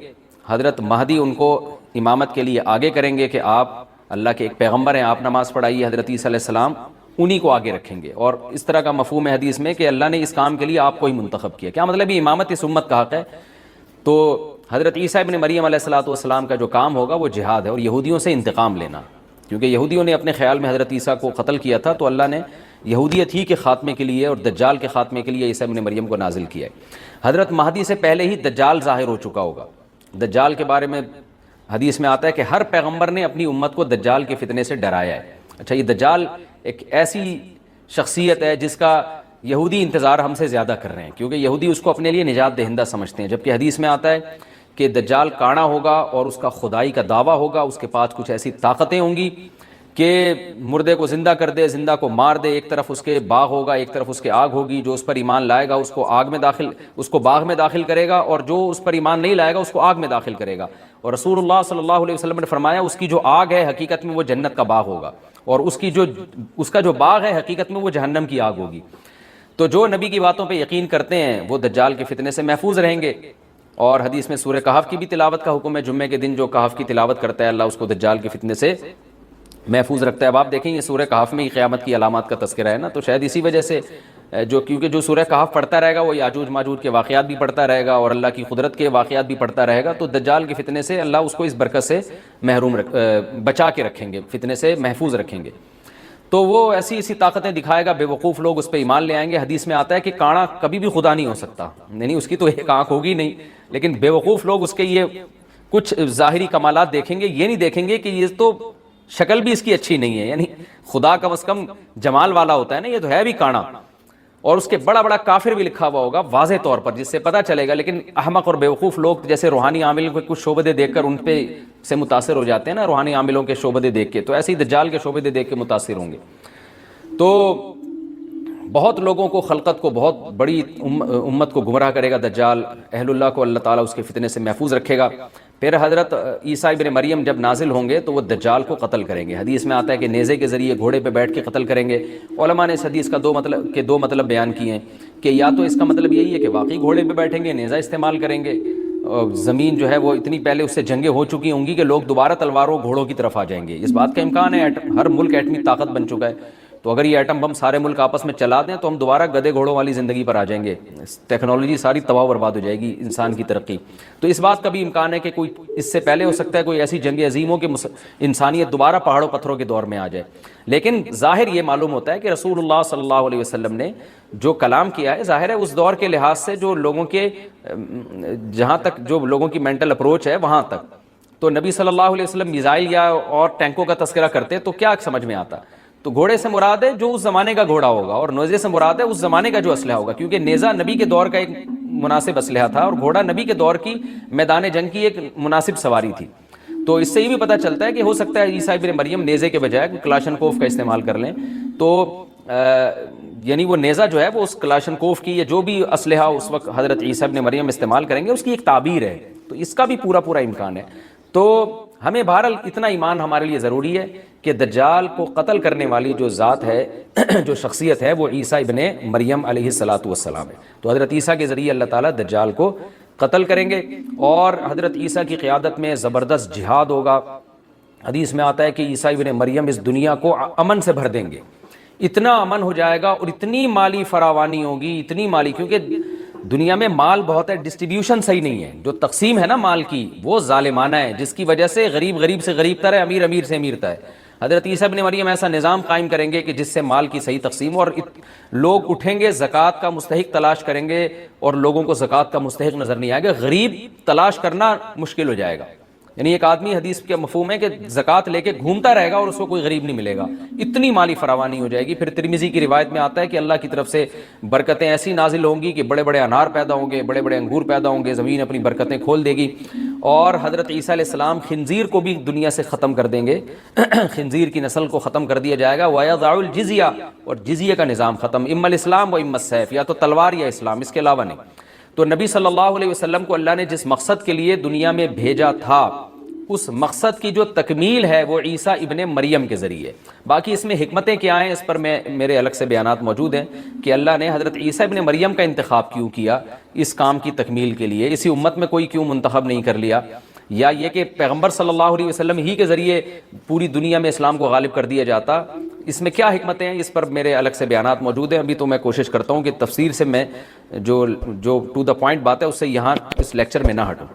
حضرت مہدی ان کو امامت کے لیے آگے کریں گے کہ آپ اللہ کے ایک پیغمبر ہیں، آپ نماز پڑھائیے، حضرت عیسیٰ علیہ السلام انہی کو آگے رکھیں گے، اور اس طرح کا مفہوم ہے حدیث میں کہ اللہ نے اس کام کے لیے آپ کو ہی منتخب کیا۔ کیا مطلب یہ امامت اس امت کا حق ہے؟ تو حضرت عیسیٰ ابن مریم علیہ الصلاۃ والسلام کا جو کام ہوگا وہ جہاد ہے اور یہودیوں سے انتقام لینا، کیونکہ یہودیوں نے اپنے خیال میں حضرت عیسیٰ کو قتل کیا تھا، تو اللہ نے یہودیت ہی کے خاتمے کے لیے اور دجال کے خاتمے کے لیے عیسیٰ ابن مریم کو نازل کیا ہے۔ حضرت مہدی سے پہلے ہی دجال ظاہر ہو چکا ہوگا۔ دجال کے بارے میں حدیث میں آتا ہے کہ ہر پیغمبر نے اپنی امت کو دجال کے فتنے سے ڈرایا ہے۔ اچھا، یہ دجال ایک ایسی شخصیت ہے جس کا یہودی انتظار ہم سے زیادہ کر رہے ہیں، کیونکہ یہودی اس کو اپنے لیے نجات دہندہ سمجھتے ہیں، جبکہ حدیث میں آتا ہے کہ دجال کانا ہوگا اور اس کا خدائی کا دعویٰ ہوگا، اس کے پاس کچھ ایسی طاقتیں ہوں گی کہ مردے کو زندہ کر دے، زندہ کو مار دے، ایک طرف اس کے باغ ہوگا، ایک طرف اس کے آگ ہوگی، جو اس پر ایمان لائے گا اس کو باغ میں داخل کرے گا، اور جو اس پر ایمان نہیں لائے گا اس کو آگ میں داخل کرے گا۔ اور رسول اللہ صلی اللہ علیہ وسلم نے فرمایا اس کی جو آگ ہے حقیقت میں وہ جنت کا باغ ہوگا، اور اس کا جو باغ ہے حقیقت میں وہ جہنم کی آگ ہوگی۔ تو جو نبی کی باتوں پہ یقین کرتے ہیں وہ دجال کے فتنے سے محفوظ رہیں گے، اور حدیث میں سورہ کہف کی بھی تلاوت کا حکم ہے، جمعے کے دن جو کہف کی تلاوت کرتا ہے اللہ اس کو دجال کے فتنے سے محفوظ رکھتا ہے۔ اب آپ دیکھیں یہ سورہ کہف میں ہی قیامت کی علامات کا تذکرہ ہے نا، تو شاید اسی وجہ سے کیونکہ جو سورہ کہف پڑھتا رہے گا وہ یاجوج ماجوج کے واقعات بھی پڑھتا رہے گا اور اللہ کی قدرت کے واقعات بھی پڑھتا رہے گا، تو دجال کے فتنے سے اللہ اس کو اس برکت سے بچا کے رکھیں گے، فتنے سے محفوظ رکھیں گے۔ تو وہ ایسی طاقتیں دکھائے گا، بے وقوف لوگ اس پہ ایمان لے آئیں گے۔ حدیث میں آتا ہے کہ کانا کبھی بھی خدا نہیں ہو سکتا، نہیں اس کی تو ایک آنکھ ہوگی نہیں، لیکن بے وقوف لوگ اس کے یہ کچھ ظاہری کمالات دیکھیں گے، یہ نہیں دیکھیں گے کہ یہ تو شکل بھی اس کی اچھی نہیں ہے، یعنی خدا کم از کم جمال والا ہوتا ہے نا، یہ تو ہے بھی کانا، اور اس کے بڑا بڑا کافر بھی لکھا ہوا ہوگا واضح طور پر، جس سے پتہ چلے گا۔ لیکن احمق اور بیوقوف لوگ جیسے روحانی عاملوں کے کچھ شعبدے دیکھ کر ان پہ سے متاثر ہو جاتے ہیں نا، روحانی عاملوں کے شعبدے دیکھ کے، تو ایسے ہی دجال کے شعبدے دیکھ کے متاثر ہوں گے۔ تو بہت لوگوں کو، خلقت کو، بہت بڑی امت کو گمراہ کرے گا دجال، اہل اللہ کو اللہ تعالیٰ اس کے فتنے سے محفوظ رکھے گا۔ پھر حضرت عیسیٰ ابن مریم جب نازل ہوں گے تو وہ دجال کو قتل کریں گے۔ حدیث میں آتا ہے کہ نیزے کے ذریعے گھوڑے پہ بیٹھ کے قتل کریں گے۔ علماء نے اس حدیث کا دو مطلب بیان کیے ہیں کہ یا تو اس کا مطلب یہی ہے کہ واقعی گھوڑے پہ بیٹھیں گے، نیزہ استعمال کریں گے، زمین جو ہے وہ اتنی پہلے اس سے جنگیں ہو چکی ہوں گی کہ لوگ دوبارہ تلواروں گھوڑوں کی طرف آ جائیں گے، اس بات کا امکان ہے، ہر ملک ایٹمی طاقت بن چکا ہے، تو اگر یہ ایٹم بم سارے ملک آپس میں چلا دیں تو ہم دوبارہ گدے گھوڑوں والی زندگی پر آ جائیں گے، ٹیکنالوجی ساری تباہ و برباد ہو جائے گی، انسان کی ترقی۔ تو اس بات کا بھی امکان ہے کہ کوئی اس سے پہلے ہو سکتا ہے کوئی ایسی جنگ عظیم ہو کہ انسانیت دوبارہ پہاڑوں پتھروں کے دور میں آ جائے، لیکن ظاہر یہ معلوم ہوتا ہے کہ رسول اللہ صلی اللہ علیہ وسلم نے جو کلام کیا ہے، ظاہر ہے اس دور کے لحاظ سے جو لوگوں کے جہاں تک جو لوگوں کی مینٹل اپروچ ہے وہاں تک، تو نبی صلی اللہ علیہ وسلم میزائل یا اور ٹینکوں کا تذکرہ کرتے تو کیا سمجھ میں آتا؟ تو گھوڑے سے مراد ہے جو اس زمانے کا گھوڑا ہوگا، اور نیزے سے مراد ہے اس زمانے کا جو اسلحہ ہوگا، کیونکہ نیزہ نبی کے دور کا ایک مناسب اسلحہ تھا اور گھوڑا نبی کے دور کی میدان جنگ کی ایک مناسب سواری تھی۔ تو اس سے یہ بھی پتہ چلتا ہے کہ ہو سکتا ہے عیسیٰ ابن مریم نیزے کے بجائے کلاشنکوف کا استعمال کر لیں، تو یعنی وہ نیزہ جو ہے وہ اس کلاشنکوف کی یا جو بھی اسلحہ اس وقت حضرت عیسیٰ ابن مریم استعمال کریں گے اس کی ایک تعبیر ہے، تو اس کا بھی پورا امکان ہے۔ تو ہمیں بہرحال اتنا ایمان ہمارے لیے ضروری ہے کہ دجال کو قتل کرنے والی جو ذات ہے جو شخصیت ہے وہ عیسیٰ ابن مریم علیہ الصلاۃ والسلام ہے. تو حضرت عیسیٰ کے ذریعے اللہ تعالیٰ دجال کو قتل کریں گے اور حضرت عیسیٰ کی قیادت میں زبردست جہاد ہوگا. حدیث میں آتا ہے کہ عیسیٰ ابن مریم اس دنیا کو امن سے بھر دیں گے. اتنا امن ہو جائے گا اور اتنی مالی فراوانی ہوگی، اتنی مالی، کیونکہ دنیا میں مال بہت ہے، ڈسٹریبیوشن صحیح نہیں ہے، جو تقسیم ہے نا مال کی وہ ظالمانہ ہے، جس کی وجہ سے غریب غریب سے غریب تر ہے، امیر امیر سے امیر تر ہے. حضرت عیسیٰ ابن مریم ایسا نظام قائم کریں گے کہ جس سے مال کی صحیح تقسیم ہو، اور لوگ اٹھیں گے زکوٰۃ کا مستحق تلاش کریں گے اور لوگوں کو زکوٰۃ کا مستحق نظر نہیں آئے گا، غریب تلاش کرنا مشکل ہو جائے گا. یعنی ایک آدمی، حدیث کے مفہوم ہے کہ زکوٰۃ لے کے گھومتا رہے گا اور اس کو کوئی غریب نہیں ملے گا، اتنی مالی فراوانی ہو جائے گی. پھر ترمذی کی روایت میں آتا ہے کہ اللہ کی طرف سے برکتیں ایسی نازل ہوں گی کہ بڑے بڑے انار پیدا ہوں گے، بڑے بڑے انگور پیدا ہوں گے، زمین اپنی برکتیں کھول دے گی. اور حضرت عیسیٰ علیہ السلام خنزیر کو بھی دنیا سے ختم کر دیں گے، خنزیر کی نسل کو ختم کر دیا جائے گا. وَيَضَعُ الْجِزْيَةَ، اور جزیہ کا نظام ختم، اما الاسلام و اما السیف، یا تو تلوار یا اسلام، اس کے علاوہ نہیں. تو نبی صلی اللہ علیہ وسلم کو اللہ نے جس مقصد کے لیے دنیا میں بھیجا تھا، اس مقصد کی جو تکمیل ہے وہ عیسیٰ ابن مریم کے ذریعے. باقی اس میں حکمتیں کیا ہیں اس پر میرے الگ سے بیانات موجود ہیں کہ اللہ نے حضرت عیسیٰ ابن مریم کا انتخاب کیوں کیا اس کام کی تکمیل کے لیے، اسی امت میں کوئی کیوں منتخب نہیں کر لیا، یا یہ کہ پیغمبر صلی اللہ علیہ وسلم ہی کے ذریعے پوری دنیا میں اسلام کو غالب کر دیا جاتا. اس میں کیا حکمتیں ہیں اس پر میرے الگ سے بیانات موجود ہیں. ابھی تو میں کوشش کرتا ہوں کہ تفسیر سے میں جو ٹو دا پوائنٹ بات ہے اس سے یہاں اس لیکچر میں نہ ہٹوں.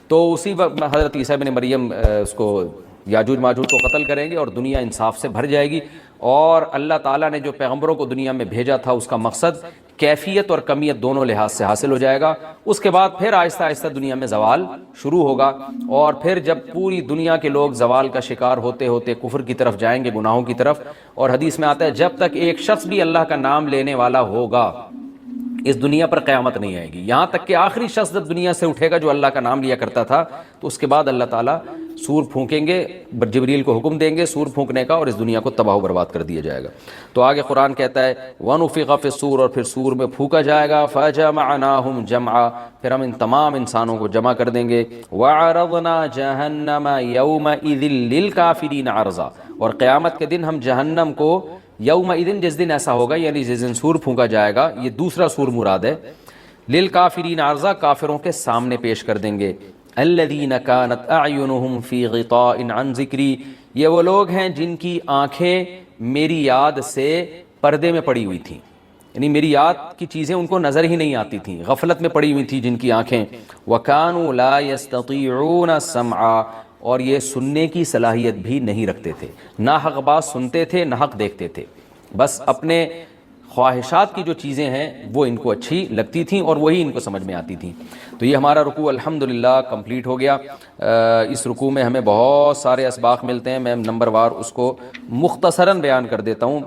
تو اسی وقت حضرت عیسیٰ ابن مریم اس کو یاجوج ماجوج کو قتل کریں گے اور دنیا انصاف سے بھر جائے گی. اور اللہ تعالیٰ نے جو پیغمبروں کو دنیا میں بھیجا تھا اس کا مقصد کیفیت اور کمیت دونوں لحاظ سے حاصل ہو جائے گا. اس کے بعد پھر آہستہ آہستہ دنیا میں زوال شروع ہوگا، اور پھر جب پوری دنیا کے لوگ زوال کا شکار ہوتے ہوتے کفر کی طرف جائیں گے، گناہوں کی طرف. اور حدیث میں آتا ہے جب تک ایک شخص بھی اللہ کا نام لینے والا ہوگا اس دنیا پر قیامت نہیں آئے گی. یہاں تک کہ آخری شخص جب دنیا سے اٹھے گا جو اللہ کا نام لیا کرتا تھا، تو اس کے بعد اللہ تعالیٰ سور پھونکیں گے، جبریل کو حکم دیں گے سور پھونکنے کا، اور اس دنیا کو تباہ و برباد کر دیا جائے گا. تو آگے قرآن کہتا ہے وَنُفِخَ فِي الصُّورِ، اور پھر سور میں پھونکا جائے گا، فَجَمَعْنَاهُمْ جَمْعًا، پھر ہم ان تمام انسانوں کو جمع کر دیں گے. وَعَرَضْنَا جَهَنَّمَ يَوْمَئِذٍ لِّلْكَافِرِينَ عَرْضًا، اور قیامت کے دن ہم جہنم کو یومئذ، جس دن ایسا ہوگا یعنی جس دن سور پھونکا جائے گا، یہ دوسرا سور مراد ہے، للکافرین عرضا، کافروں کے سامنے پیش کر دیں گے. الذین کانت اعینہم فی غطاء عن ذکری، یہ وہ لوگ ہیں جن کی آنکھیں میری یاد سے پردے میں پڑی ہوئی تھیں، یعنی میری یاد کی چیزیں ان کو نظر ہی نہیں آتی تھیں، غفلت میں پڑی ہوئی تھی جن کی آنکھیں. وکانوا لا یستطیعون السمع، اور یہ سننے کی صلاحیت بھی نہیں رکھتے تھے، نہ حق بات سنتے تھے نہ حق دیکھتے تھے، بس اپنے خواہشات کی جو چیزیں ہیں وہ ان کو اچھی لگتی تھیں اور وہی ان کو سمجھ میں آتی تھیں. تو یہ ہمارا رکوع الحمدللہ کمپلیٹ ہو گیا. اس رکوع میں ہمیں بہت سارے اسباق ملتے ہیں، میں نمبر وار اس کو مختصراً بیان کر دیتا ہوں.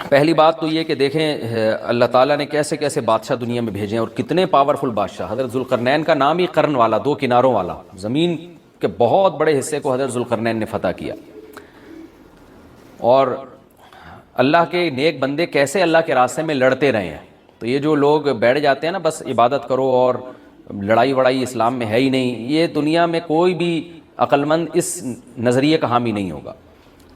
پہلی بات تو یہ کہ دیکھیں اللہ تعالیٰ نے کیسے کیسے بادشاہ دنیا میں بھیجے ہیں اور کتنے پاورفل بادشاہ. حضرت ذوالقرنین کا نام ہی قرن والا، دو کناروں والا، زمین کے بہت بڑے حصے کو حضرت ذوالقرنین نے فتح کیا. اور اللہ کے نیک بندے کیسے اللہ کے راستے میں لڑتے رہے ہیں. تو یہ جو لوگ بیٹھ جاتے ہیں نا بس عبادت کرو اور لڑائی وڑائی اسلام میں ہے ہی نہیں، یہ دنیا میں کوئی بھی عقل مند اس نظریے کا حامی نہیں ہوگا.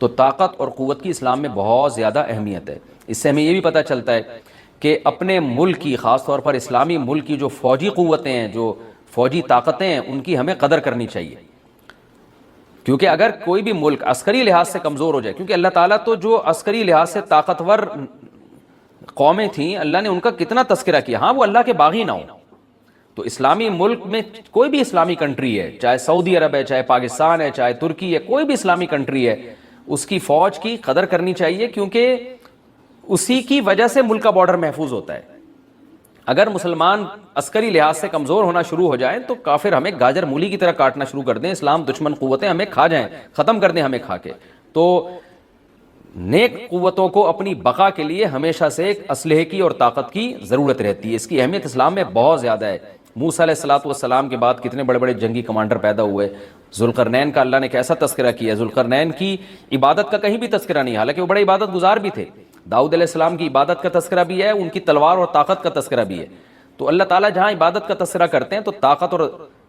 تو طاقت اور قوت کی اسلام میں بہت زیادہ اہمیت ہے. اس سے ہمیں یہ بھی پتہ چلتا ہے کہ اپنے ملک کی، خاص طور پر اسلامی ملک کی جو فوجی قوتیں ہیں، جو فوجی طاقتیں ہیں، ان کی ہمیں قدر کرنی چاہیے. کیونکہ اگر کوئی بھی ملک عسکری لحاظ سے کمزور ہو جائے، کیونکہ اللہ تعالیٰ تو جو عسکری لحاظ سے طاقتور قومیں تھیں اللہ نے ان کا کتنا تذکرہ کیا، ہاں وہ اللہ کے باغی نہ ہوں. تو اسلامی ملک میں کوئی بھی اسلامی کنٹری ہے، چاہے سعودی عرب ہے، چاہے پاکستان ہے، چاہے ترکی ہے، کوئی بھی اسلامی کنٹری ہے، اس کی فوج کی قدر کرنی چاہیے، کیونکہ اسی کی وجہ سے ملک کا بارڈر محفوظ ہوتا ہے. اگر مسلمان عسکری لحاظ سے کمزور ہونا شروع ہو جائیں تو کافر ہمیں گاجر مولی کی طرح کاٹنا شروع کر دیں، اسلام دشمن قوتیں ہمیں کھا جائیں، ختم کر دیں ہمیں کھا کے. تو نیک قوتوں کو اپنی بقا کے لیے ہمیشہ سے ایک اسلحے کی اور طاقت کی ضرورت رہتی ہے. اس کی اہمیت اسلام میں بہت زیادہ ہے. موسیٰ علیہ الصلوۃ والسلام کے بعد کتنے بڑے بڑے جنگی کمانڈر پیدا ہوئے. ذوالقرنین کا اللہ نے کیسا تذکرہ کیا. ذوالقرنین کی عبادت کا کہیں بھی تذکرہ نہیں، حالانکہ وہ بڑے عبادت گزار بھی تھے. داؤد علیہ السلام کی عبادت کا تذکرہ بھی ہے، ان کی تلوار اور طاقت کا تذکرہ بھی ہے. تو اللہ تعالیٰ جہاں عبادت کا تذکرہ کرتے ہیں تو طاقت اور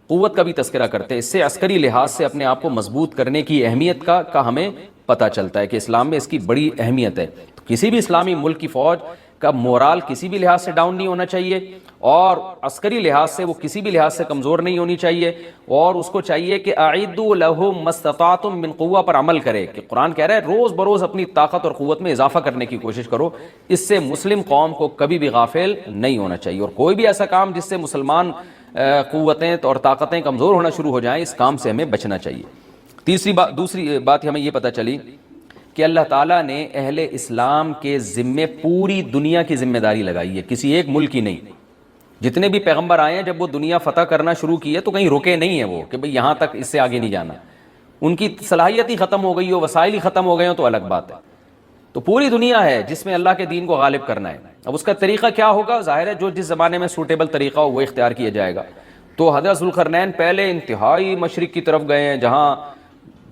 قوت کا بھی تذکرہ کرتے ہیں. اس سے عسکری لحاظ سے اپنے آپ کو مضبوط کرنے کی اہمیت کا ہمیں پتہ چلتا ہے کہ اسلام میں اس کی بڑی اہمیت ہے. تو کسی بھی اسلامی ملک کی فوج کا مورال کسی بھی لحاظ سے ڈاؤن نہیں ہونا چاہیے, اور عسکری لحاظ سے وہ کسی بھی لحاظ سے کمزور نہیں ہونی چاہیے, اور اس کو چاہیے کہ اعدوا لهم ما استطعتم من قوہ پر عمل کرے, کہ قرآن کہہ رہا ہے روز بروز اپنی طاقت اور قوت میں اضافہ کرنے کی کوشش کرو. اس سے مسلم قوم کو کبھی بھی غافل نہیں ہونا چاہیے, اور کوئی بھی ایسا کام جس سے مسلمان قوتیں اور طاقتیں کمزور ہونا شروع ہو جائیں, اس کام سے ہمیں بچنا چاہیے. دوسری بات ہمیں یہ پتہ چلی کہ اللہ تعالیٰ نے اہل اسلام کے ذمے پوری دنیا کی ذمہ داری لگائی ہے, کسی ایک ملک کی نہیں. جتنے بھی پیغمبر آئے ہیں جب وہ دنیا فتح کرنا شروع کی ہے تو کہیں رکے نہیں ہیں وہ کہ بھئی یہاں تک, اس سے آگے نہیں جانا. ان کی صلاحیت ہی ختم ہو گئی ہو, وسائل ہی ختم ہو گئے ہوں تو الگ بات ہے. تو پوری دنیا ہے جس میں اللہ کے دین کو غالب کرنا ہے. اب اس کا طریقہ کیا ہوگا؟ ظاہر ہے جو جس زمانے میں سوٹیبل طریقہ ہو وہ اختیار کیا جائے گا. تو حضرت ذوالقرنین پہلے انتہائی مشرق کی طرف گئے ہیں, جہاں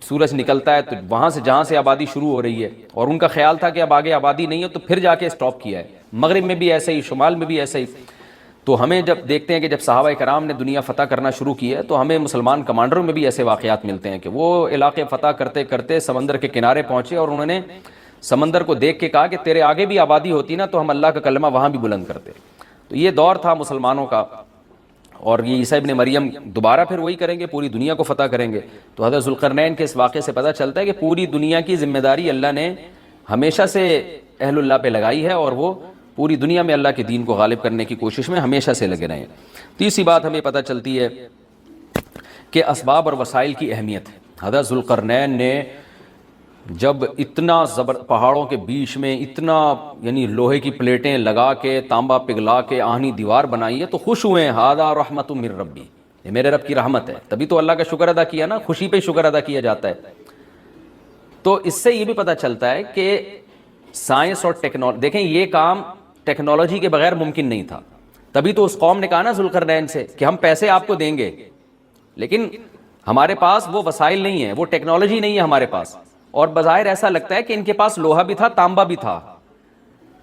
سورج نکلتا ہے تو وہاں سے جہاں سے آبادی شروع ہو رہی ہے, اور ان کا خیال تھا کہ اب آگے آبادی نہیں ہے, تو پھر جا کے اسٹاپ کیا ہے. مغرب میں بھی ایسے ہی, شمال میں بھی ایسے ہی. تو ہمیں جب دیکھتے ہیں کہ جب صحابہ کرام نے دنیا فتح کرنا شروع کی ہے تو ہمیں مسلمان کمانڈروں میں بھی ایسے واقعات ملتے ہیں کہ وہ علاقے فتح کرتے کرتے سمندر کے کنارے پہنچے, اور انہوں نے سمندر کو دیکھ کے کہا کہ تیرے آگے بھی آبادی ہوتی نا تو ہم اللہ کا کلمہ وہاں بھی بلند کرتے. تو یہ دور تھا مسلمانوں کا, اور یہ عیسیٰ ابن مریم دوبارہ پھر وہی کریں گے, پوری دنیا کو فتح کریں گے. تو حضرت ذوالقرنین کے اس واقعے سے پتہ چلتا ہے کہ پوری دنیا کی ذمہ داری اللہ نے ہمیشہ سے اہل اللہ پہ لگائی ہے, اور وہ پوری دنیا میں اللہ کے دین کو غالب کرنے کی کوشش میں ہمیشہ سے لگے رہے ہیں. تیسری بات ہمیں پتہ چلتی ہے کہ اسباب اور وسائل کی اہمیت. حضرت ذوالقرنین نے جب اتنا پہاڑوں کے بیچ میں اتنا یعنی لوہے کی پلیٹیں لگا کے تانبا پگھلا کے آہنی دیوار بنائی ہے تو خوش ہوئے ہیں, ھذا رحمت من ربی, یہ میرے رب کی رحمت ہے. تبھی تو اللہ کا شکر ادا کیا نا, خوشی پہ شکر ادا کیا جاتا ہے. تو اس سے یہ بھی پتہ چلتا ہے کہ سائنس اور ٹیکنالوجی, دیکھیں یہ کام ٹیکنالوجی کے بغیر ممکن نہیں تھا. تبھی تو اس قوم نے کہا نا ذوالقرنین سے کہ ہم پیسے آپ کو دیں گے, لیکن ہمارے پاس وہ وسائل نہیں ہیں, وہ ٹیکنالوجی نہیں ہے ہمارے پاس. اور بظاہر ایسا لگتا ہے کہ ان کے پاس لوہا بھی تھا, تانبا بھی تھا,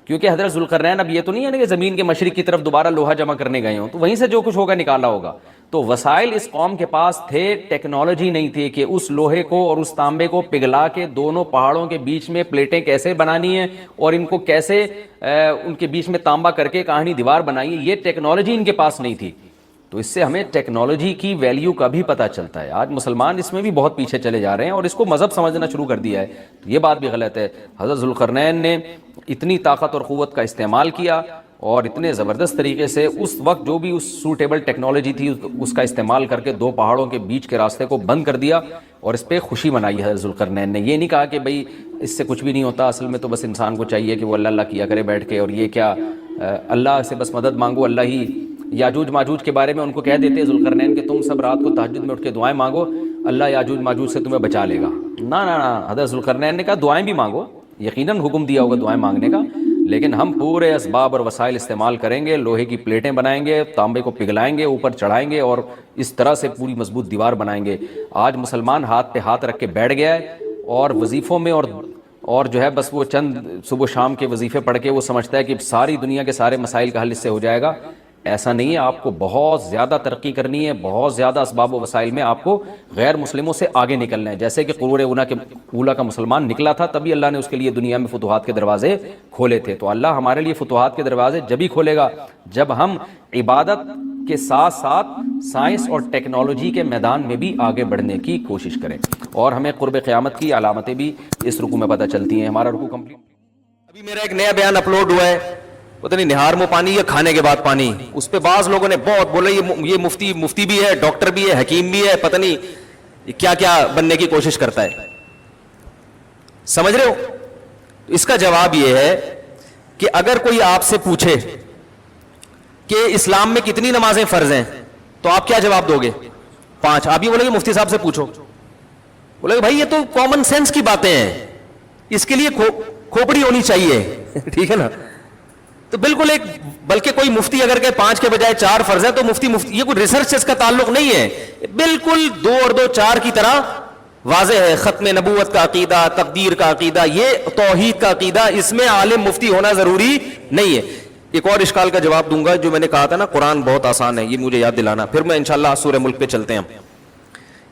کیونکہ حضرت ذوالقرنین اب یہ تو نہیں ہے نا کہ زمین کے مشرق کی طرف دوبارہ لوہا جمع کرنے گئے ہوں, تو وہیں سے جو کچھ ہوگا نکالا ہوگا. تو وسائل اس قوم کے پاس تھے, ٹیکنالوجی نہیں تھی کہ اس لوہے کو اور اس تانبے کو پگھلا کے دونوں پہاڑوں کے بیچ میں پلیٹیں کیسے بنانی ہیں اور ان کو کیسے ان کے بیچ میں تانبا کر کے کہانی دیوار بنائی ہے, یہ ٹیکنالوجی ان کے پاس نہیں تھی. تو اس سے ہمیں ٹیکنالوجی کی ویلیو کا بھی پتہ چلتا ہے. آج مسلمان اس میں بھی بہت پیچھے چلے جا رہے ہیں اور اس کو مذہب سمجھنا شروع کر دیا ہے, تو یہ بات بھی غلط ہے. حضرت ذوالقرنین نے اتنی طاقت اور قوت کا استعمال کیا اور اتنے زبردست طریقے سے اس وقت جو بھی اس سوٹیبل ٹیکنالوجی تھی اس کا استعمال کر کے دو پہاڑوں کے بیچ کے راستے کو بند کر دیا, اور اس پہ خوشی منائی حضرت ذوالقرنین نے. یہ نہیں کہا کہ بھئی اس سے کچھ بھی نہیں ہوتا, اصل میں تو بس انسان کو چاہیے کہ وہ اللہ اللہ کیا کرے بیٹھ کے, اور یہ کیا اللہ سے بس مدد مانگو, اللہ ہی. یاجوج ماجوج کے بارے میں ان کو کہہ دیتے ذوالقرنین کہ تم سب رات کو تہجد میں اٹھ کے دعائیں مانگو, اللہ یاجوج ماجوج سے تمہیں بچا لے گا. نہ حضرت ذوالقرنین نے کہا دعائیں بھی مانگو, یقیناً حکم دیا ہوگا دعائیں مانگنے کا, لیکن ہم پورے اسباب اور وسائل استعمال کریں گے, لوہے کی پلیٹیں بنائیں گے, تانبے کو پگھلائیں گے, اوپر چڑھائیں گے, اور اس طرح سے پوری مضبوط دیوار بنائیں گے. آج مسلمان ہاتھ پہ ہاتھ رکھ کے بیٹھ گیا ہے اور وظیفوں میں اور جو ہے بس وہ چند صبح شام کے وظیفے پڑھ کے وہ سمجھتا ہے کہ ساری دنیا کے سارے مسائل کا حل اس سے ہو جائے گا. ایسا نہیں ہے, آپ کو بہت زیادہ ترقی کرنی ہے, بہت زیادہ اسباب و وسائل میں آپ کو غیر مسلموں سے آگے نکلنا ہے. جیسے کہ قرون اولیٰ کا مسلمان نکلا تھا, تبھی اللہ نے اس کے لیے دنیا میں فتوحات کے دروازے کھولے تھے. تو اللہ ہمارے لیے فتوحات کے دروازے جب ہی کھولے گا جب ہم عبادت کے ساتھ ساتھ سائنس اور ٹیکنالوجی کے میدان میں بھی آگے بڑھنے کی کوشش کریں. اور ہمیں قرب قیامت کی علامتیں بھی اس رکوع میں پتہ چلتی ہیں. ہمارا رکوع کمپلیٹ. ابھی میرا ایک نیا بیان اپلوڈ ہوا ہے, پتہ نہیں نہار میں پانی یا کھانے کے بعد پانی, اس پہ بعض لوگوں نے بہت بولا یہ مفتی بھی ہے, ڈاکٹر بھی ہے, حکیم بھی ہے, پتہ نہیں کیا کیا بننے کی کوشش کرتا ہے. سمجھ رہے ہو؟ اس کا جواب یہ ہے کہ اگر کوئی آپ سے پوچھے کہ اسلام میں کتنی نمازیں فرض ہیں تو آپ کیا جواب دو گے؟ 5. آپ یہ بولے گے مفتی صاحب سے پوچھو. بولے گے بھائی یہ تو کامن سینس کی باتیں ہیں, اس کے لیے کھوپڑی ہونی چاہیے. ٹھیک ہے نا؟ تو بالکل ایک, بلکہ کوئی مفتی اگر کہ 5 کے بجائے 4 فرض ہے تو مفتی یہ کوئی ریسرچ سے اس کا تعلق نہیں ہے, بالکل 2 اور 2 4 کی طرح واضح ہے. ختم نبوت کا عقیدہ, تقدیر کا عقیدہ, یہ توحید کا عقیدہ, اس میں عالم مفتی ہونا ضروری نہیں ہے. ایک اور اشکال کا جواب دوں گا جو میں نے کہا تھا نا قرآن بہت آسان ہے، یہ مجھے یاد دلانا، پھر میں انشاءاللہ سورہ ملک پہ چلتے ہیں.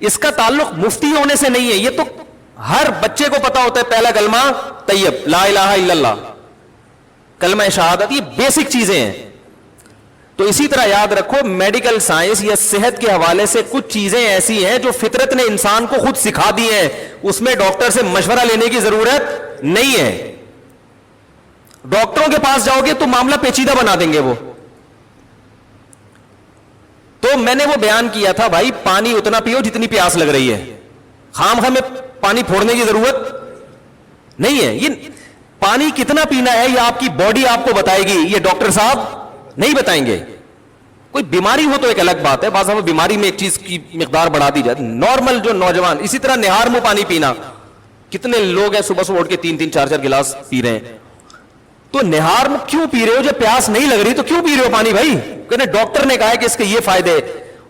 اس کا تعلق مفتی ہونے سے نہیں ہے، یہ تو ہر بچے کو پتا ہوتا ہے. پہلا کلمہ طیب لا الہ الا اللہ، کلمہ شہادت، یہ بیسک چیزیں ہیں. تو اسی طرح یاد رکھو میڈیکل سائنس یا صحت کے حوالے سے کچھ چیزیں ایسی ہیں جو فطرت نے انسان کو خود سکھا دی ہیں، اس میں ڈاکٹر سے مشورہ لینے کی ضرورت نہیں ہے. ڈاکٹروں کے پاس جاؤ گے تو معاملہ پیچیدہ بنا دیں گے وہ. تو میں نے وہ بیان کیا تھا بھائی پانی اتنا پیو جتنی پیاس لگ رہی ہے، خام خام میں پانی پھوڑنے کی ضرورت نہیں ہے. یہ پانی کتنا پینا ہے یہ آپ کی باڈی آپ کو بتائے گی، یہ ڈاکٹر صاحب نہیں بتائیں گے. کوئی بیماری ہو تو ایک الگ بات ہے، بعض بیماری میں ایک چیز کی مقدار بڑھا دی جاتی. نارمل جو نوجوان اسی طرح نہار منہ پانی پینا، کتنے لوگ ہیں صبح صبح اٹھ کے 3-3 4-4 گلاس پی رہے ہیں. تو نہار منہ کیوں پی رہے ہو؟ جب پیاس نہیں لگ رہی تو کیوں پی رہے ہو پانی بھائی؟ کہنے ڈاکٹر نے کہا ہے کہ اس کے یہ فائدے.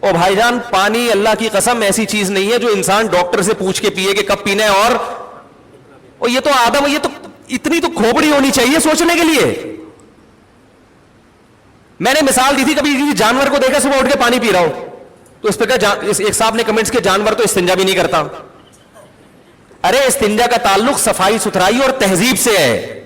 او بھائی جان پانی اللہ کی قسم ایسی چیز نہیں ہے جو انسان ڈاکٹر سے پوچھ کے پیے کہ کب پینا ہے. اور یہ تو آدم، یہ تو اتنی تو کھوپڑی ہونی چاہیے سوچنے کے لیے. میں نے مثال دی تھی، کبھی کسی جانور کو دیکھا صبح اٹھ کے پانی پی رہا ہو تو اس پہ ایک صاحب نے کمنٹس کے جانور تو استنجا بھی نہیں کرتا. ارے استنجا کا تعلق صفائی ستھرائی اور تہذیب سے ہے،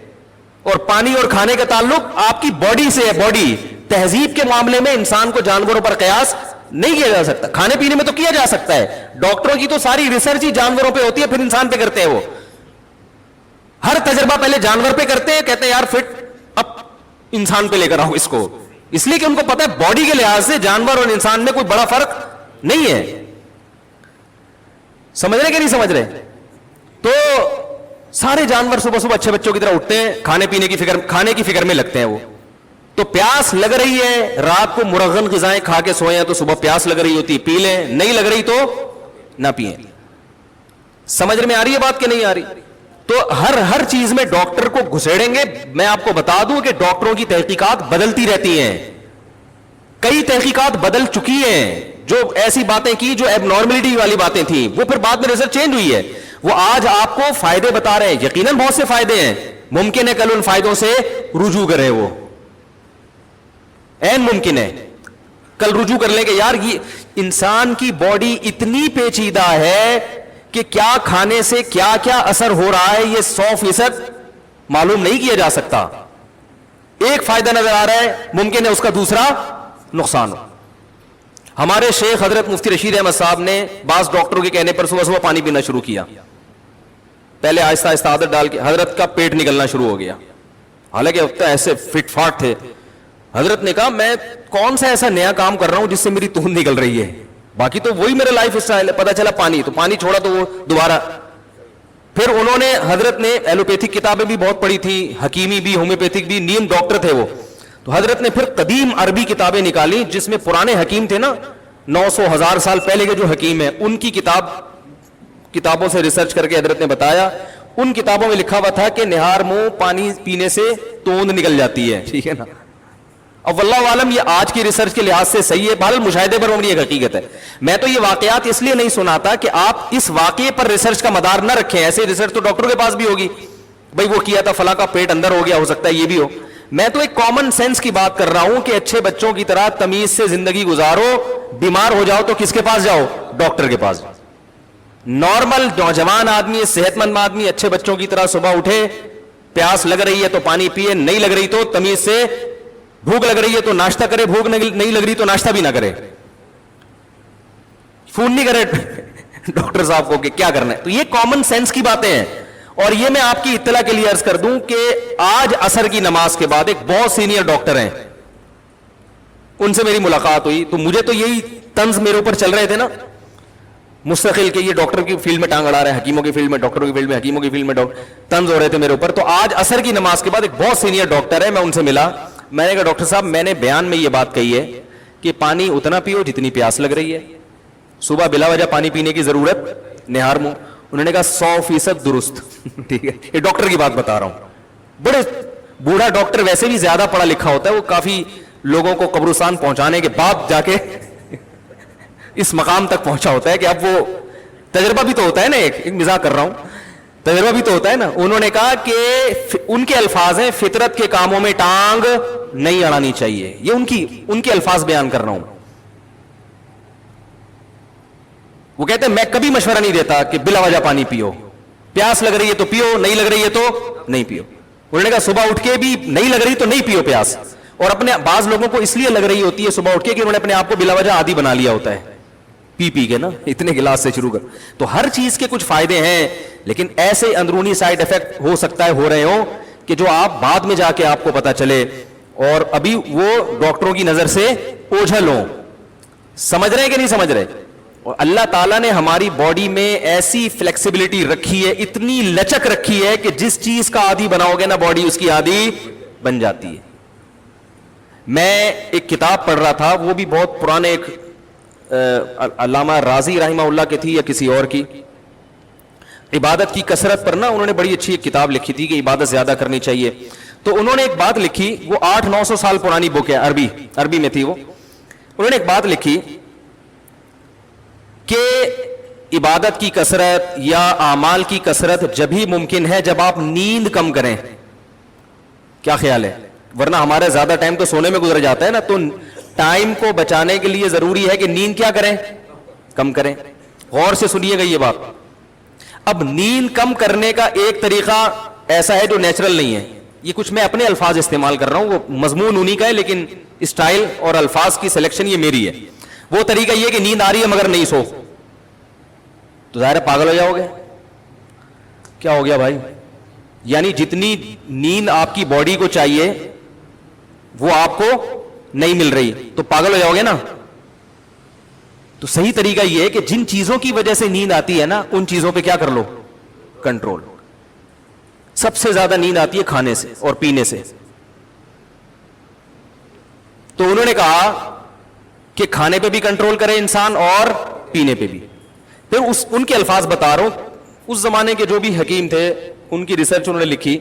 اور پانی اور کھانے کا تعلق آپ کی باڈی سے ہے. باڈی تہذیب کے معاملے میں انسان کو جانوروں پر قیاس نہیں کیا جا سکتا. کھانے پینے میں تو کیا جا سکتا ہے، ڈاکٹروں کی تو ساری ریسرچ ہی جانوروں پہ ہوتی ہے، پھر انسان پہ کرتے ہیں. وہ ہر تجربہ پہلے جانور پہ کرتے ہیں، کہتے ہیں یار فٹ اب انسان پہ لے کر آؤ اس کو، اس لیے کہ ان کو پتا ہے باڈی کے لحاظ سے جانور اور انسان میں کوئی بڑا فرق نہیں ہے. سمجھ رہے کہ نہیں سمجھ رہے؟ تو سارے جانور صبح صبح اچھے بچوں کی طرح اٹھتے ہیں، کھانے کی فکر میں لگتے ہیں. وہ تو پیاس لگ رہی ہے، رات کو مرغن غذائیں کھا کے سوئے ہیں تو صبح پیاس لگ رہی ہوتی پی لیں، نہیں لگ رہی تو نہ پئیں. سمجھ میں آ رہی ہے بات کہ نہیں آ رہی؟ تو ہر چیز میں ڈاکٹر کو گھسیڑیں گے. میں آپ کو بتا دوں کہ ڈاکٹروں کی تحقیقات بدلتی رہتی ہیں، کئی تحقیقات بدل چکی ہیں. جو ایسی باتیں کی جو ایب نارملٹی والی باتیں تھیں وہ پھر بعد میں ریزلٹ چینج ہوئی ہے. وہ آج آپ کو فائدے بتا رہے ہیں، یقیناً بہت سے فائدے ہیں، ممکن ہے کل ان فائدوں سے رجوع کریں. وہ این ممکن ہے کل رجوع کر لیں کہ یار یہ انسان کی باڈی اتنی پیچیدہ ہے کہ کیا کھانے سے کیا کیا اثر ہو رہا ہے یہ 100% معلوم نہیں کیا جا سکتا. ایک فائدہ نظر آ رہا ہے، ممکن ہے اس کا دوسرا نقصان ہو. ہمارے شیخ حضرت مفتی رشید احمد صاحب نے بعض ڈاکٹروں کے کہنے پر صبح صبح پانی پینا شروع کیا. پہلے آہستہ آہستہ عادت ڈال کے حضرت کا پیٹ نکلنا شروع ہو گیا، حالانکہ وقت ایسے فٹ فاٹ تھے. حضرت نے کہا میں کون سا ایسا نیا کام کر رہا ہوں جس سے میری توند نکل رہی ہے، باقی تو وہی میرا لائف اسٹائل ہے. پتا چلا پانی، تو پانی چھوڑا تو وہ دوبارہ. پھر انہوں نے حضرت نے ایلوپیتھک کتابیں بھی بہت پڑھی تھی، حکیمی بھی، ہومیوپیتھک بھی، نیم ڈاکٹر تھے وہ. تو حضرت نے پھر قدیم عربی کتابیں نکالی جس میں پرانے حکیم تھے نا، 900-1000 سال پہلے کے جو حکیم ہیں ان کی کتابوں سے ریسرچ کر کے حضرت نے بتایا. ان کتابوں میں لکھا ہوا تھا کہ نہار منہ پانی پینے سے توند نکل جاتی ہے. ٹھیک ہے نا؟ اب واللہ عالم یہ آج کی ریسرچ کے لحاظ سے صحیح ہے، بہرحال مشاہدے پر مبنی ایک حقیقت ہے. میں تو یہ واقعات اس لیے نہیں سناتا کہ آپ اس واقعے پر ریسرچ کا مدار نہ رکھیں. ایسے ریسرچ تو ڈاکٹروں کے پاس بھی ہوگی، بھائی وہ کیا تھا فلاں کا پیٹ اندر ہو گیا، ہو سکتا ہے یہ بھی ہو. میں تو ایک کامن سینس کی بات کر رہا ہوں کہ اچھے بچوں کی طرح تمیز سے زندگی گزارو. بیمار ہو جاؤ تو کس کے پاس جاؤ؟ ڈاکٹر کے پاس. نارمل نوجوان آدمی، صحت مند آدمی اچھے بچوں کی طرح صبح اٹھے، پیاس لگ رہی ہے تو پانی پیے، نہیں لگ رہی تو تمیز سے، بھوک لگ رہی ہے تو ناشتہ کرے، بھوک نہیں لگ رہی تو ناشتہ بھی نہ کرے، فون نہیں کرے ڈاکٹر صاحب کو کہ کیا کرنا ہے. تو یہ کامن سینس کی باتیں ہیں. اور یہ میں آپ کی اطلاع کے لیے عرض کر دوں کہ آج عصر کی نماز کے بعد ایک بہت سینئر ڈاکٹر ہیں، ان سے میری ملاقات ہوئی. تو مجھے تو یہی طنز میرے اوپر چل رہے تھے نا مستقل کہ یہ ڈاکٹر کی فیلڈ میں ٹانگ اڑا رہے ہیں، حکیموں کی فیلڈ میں، ڈاکٹروں کی فیلڈ میں، حکیموں کی فیلڈ میں طنز ہو رہے تھے میرے اوپر. تو آج عصر کی نماز کے بعد ایک بہت سینئر ڈاکٹر ہے، میں ان سے ملا. میں نے کہا ڈاکٹر صاحب میں نے بیان میں یہ بات کہی ہے کہ پانی اتنا پیو جتنی پیاس لگ رہی ہے، صبح بلا وجہ پانی پینے کی ضرورت نہار منہ. انہوں نے کہا 100% درست. ٹھیک ہے، یہ ڈاکٹر کی بات بتا رہا ہوں. بڑے بوڑھا ڈاکٹر ویسے بھی زیادہ پڑھا لکھا ہوتا ہے، وہ کافی لوگوں کو قبرستان پہنچانے کے بعد جا کے اس مقام تک پہنچا ہوتا ہے کہ اب وہ تجربہ بھی تو ہوتا ہے نا، ایک مزاح کر رہا ہوں، تجربہ بھی تو ہوتا ہے نا. انہوں نے کہا کہ ان کے الفاظ ہیں فطرت کے کاموں میں ٹانگ نہیں اڑانی چاہیے. یہ ان کے الفاظ بیان کر رہا ہوں. وہ کہتے ہیں میں کبھی مشورہ نہیں دیتا کہ بلا وجہ پانی پیو, پیاس لگ رہی ہے تو پیو, نہیں لگ رہی ہے تو نہیں پیو. انہوں نے کہا صبح اٹھ کے بھی نہیں لگ رہی تو نہیں پیو پیاس, اور اپنے بعض لوگوں کو اس لیے لگ رہی ہوتی ہے صبح اٹھ کے کہ انہوں نے اپنے آپ کو بلا وجہ عادی بنا لیا ہوتا ہے پی کے نا, اتنے گلاس سے شروع کر. تو ہر چیز کے کچھ فائدے ہیں, لیکن ایسے اندرونی سائیڈ افیکٹ ہو سکتا ہے ہو رہے ہوں کہ جو آپ بعد میں جا کے آپ کو پتا چلے, اور ابھی وہ ڈاکٹروں کی نظر سے اوجھل ہوں. سمجھ رہے ہیں کہ نہیں سمجھ رہے؟ اور اللہ تعالیٰ نے ہماری باڈی میں ایسی فلیکسیبلٹی رکھی ہے, اتنی لچک رکھی ہے کہ جس چیز کا عادی بناؤ گے نا باڈی اس کی عادی بن جاتی ہے. میں ایک کتاب پڑھ رہا تھا, وہ بھی بہت پرانے, ایک علامہ رازی رحمہ اللہ کی تھی یا کسی اور کی, عبادت کی کثرت پر نا انہوں نے بڑی اچھی ایک کتاب لکھی تھی کہ عبادت زیادہ کرنی چاہیے. تو انہوں نے ایک بات لکھی, وہ 800-900 سال پرانی بک ہے, عربی میں تھی وہ. انہوں نے ایک بات لکھی کہ عبادت کی کثرت یا اعمال کی کثرت جب ہی ممکن ہے جب آپ نیند کم کریں. کیا خیال ہے؟ ورنہ ہمارا زیادہ ٹائم تو سونے میں گزر جاتا ہے نا, تو ٹائم کو بچانے کے لیے ضروری ہے کہ نیند کیا کریں, کم کریں. غور سے سنیے گا یہ بات. اب نیند کم کرنے کا ایک طریقہ ایسا ہے جو نیچرل نہیں ہے, یہ کچھ میں اپنے الفاظ استعمال کر رہا ہوں, وہ مضمون انہی کا ہے لیکن اسٹائل اور الفاظ کی سلیکشن یہ میری ہے. وہ طریقہ یہ کہ نیند آ رہی ہے مگر نہیں سو, تو ظاہر ہے پاگل ہو جاؤ گے. کیا ہو گیا بھائی؟ یعنی جتنی نیند آپ کی باڈی کو چاہیے وہ آپ کو نہیں مل رہی تو پاگل ہو جاؤ گے نا. تو صحیح طریقہ یہ ہے کہ جن چیزوں کی وجہ سے نیند آتی ہے نا ان چیزوں پہ کیا کر لو, کنٹرول. سب سے زیادہ نیند آتی ہے کھانے سے اور پینے سے. تو انہوں نے کہا کہ کھانے پہ بھی کنٹرول کرے انسان اور پینے پہ بھی. پھر ان کے الفاظ بتا رہا ہوں, اس زمانے کے جو بھی حکیم تھے ان کی ریسرچ انہوں نے لکھی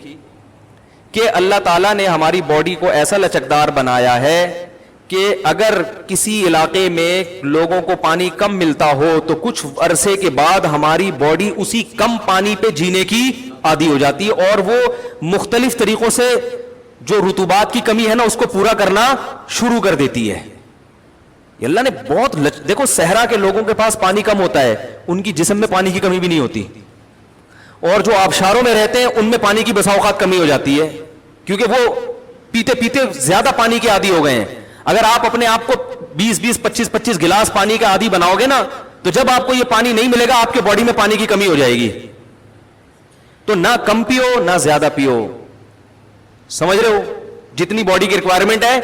کہ اللہ تعالیٰ نے ہماری باڈی کو ایسا لچکدار بنایا ہے کہ اگر کسی علاقے میں لوگوں کو پانی کم ملتا ہو تو کچھ عرصے کے بعد ہماری باڈی اسی کم پانی پہ جینے کی عادی ہو جاتی ہے, اور وہ مختلف طریقوں سے جو رطوبات کی کمی ہے نا اس کو پورا کرنا شروع کر دیتی ہے. اللہ نے بہت دیکھو صحرا کے لوگوں کے پاس پانی کم ہوتا ہے, ان کی جسم میں پانی کی کمی بھی نہیں ہوتی, اور جو آبشاروں میں رہتے ہیں ان میں پانی کی بسا اوقات کمی ہو جاتی ہے کیونکہ وہ پیتے پیتے زیادہ پانی کے عادی ہو گئے ہیں. اگر آپ اپنے آپ کو 20-25 گلاس پانی کا عادی بناؤ گے نا تو جب آپ کو یہ پانی نہیں ملے گا آپ کے باڈی میں پانی کی کمی ہو جائے گی. تو نہ کم پیو نہ زیادہ پیو, سمجھ رہے ہو, جتنی باڈی کی ریکوائرمنٹ ہے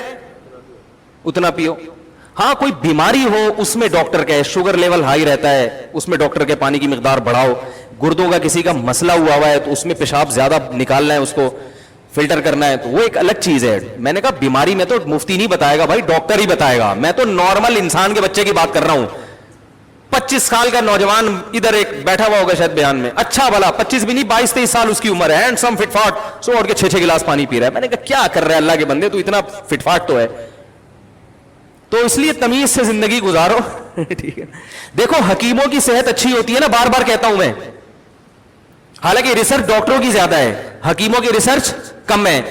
اتنا پیو. ہاں کوئی بیماری ہو اس میں ڈاکٹر کہے, شوگر لیول ہائی رہتا ہے اس میں ڈاکٹر کے پانی کی مقدار بڑھاؤ, گردوں کا کسی کا مسئلہ ہوا ہے تو اس میں پیشاب زیادہ نکالنا ہے, اس کو فلٹر کرنا ہے, تو وہ ایک الگ چیز ہے. میں نے کہا بیماری میں تو مفتی نہیں بتائے گا بھائی, ڈاکٹر ہی بتائے گا. میں تو نارمل انسان کے بچے کی بات کر رہا ہوں. 25 سال کا نوجوان ادھر ایک بیٹھا ہوا ہوگا شاید بیان میں, اچھا بھلا 25 بھی نہیں 22-23 سال اس کی عمر ہے, اینڈ سم فٹ فاٹ سو اور کے 6 گلاس پانی پی رہا ہے. میں نے کہا کیا کر رہا ہے اللہ کے بندے, تو اتنا فٹ فاٹ تو ہے. تو اس لیے تمیز سے زندگی گزارو. ٹھیک ہے, دیکھو حکیموں کی صحت اچھی ہوتی ہے نا, بار بار کہتا ہوں میں, حالانکہ ریسرچ ڈاکٹروں کی زیادہ ہے, حکیموں کی ریسرچ کم ہے.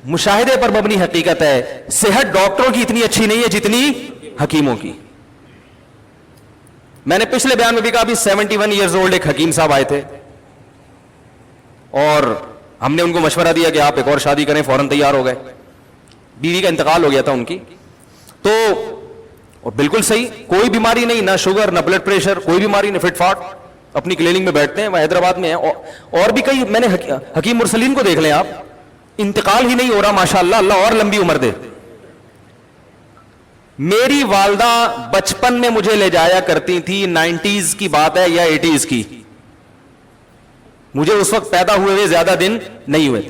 مشاہدے پر مبنی حقیقت ہے, صحت ڈاکٹروں کی اتنی اچھی نہیں ہے جتنی حکیموں کی. میں نے پچھلے بیان میں بھی کہا ابھی 71 ایئرز اولڈ ایک حکیم صاحب آئے تھے اور ہم نے ان کو مشورہ دیا کہ آپ ایک اور شادی کریں, فوراً تیار ہو گئے. بیوی کا انتقال ہو گیا تھا ان کی, تو اور بالکل صحیح, کوئی بیماری نہیں, نہ شوگر نہ بلڈ پریشر, کوئی بیماری نہیں, فٹ فاٹ, اپنی کلینک میں بیٹھتے ہیں. وہ حیدرآباد میں ہیں, اور بھی کئی میں نے حکیم مرسلین کو دیکھ لیں آپ, انتقال ہی نہیں ہو رہا ماشاءاللہ, اللہ اور لمبی عمر دے. میری والدہ بچپن میں مجھے لے جایا کرتی تھی, 90s کی بات ہے یا 80s کی, مجھے اس وقت پیدا ہوئے زیادہ دن نہیں ہوئے.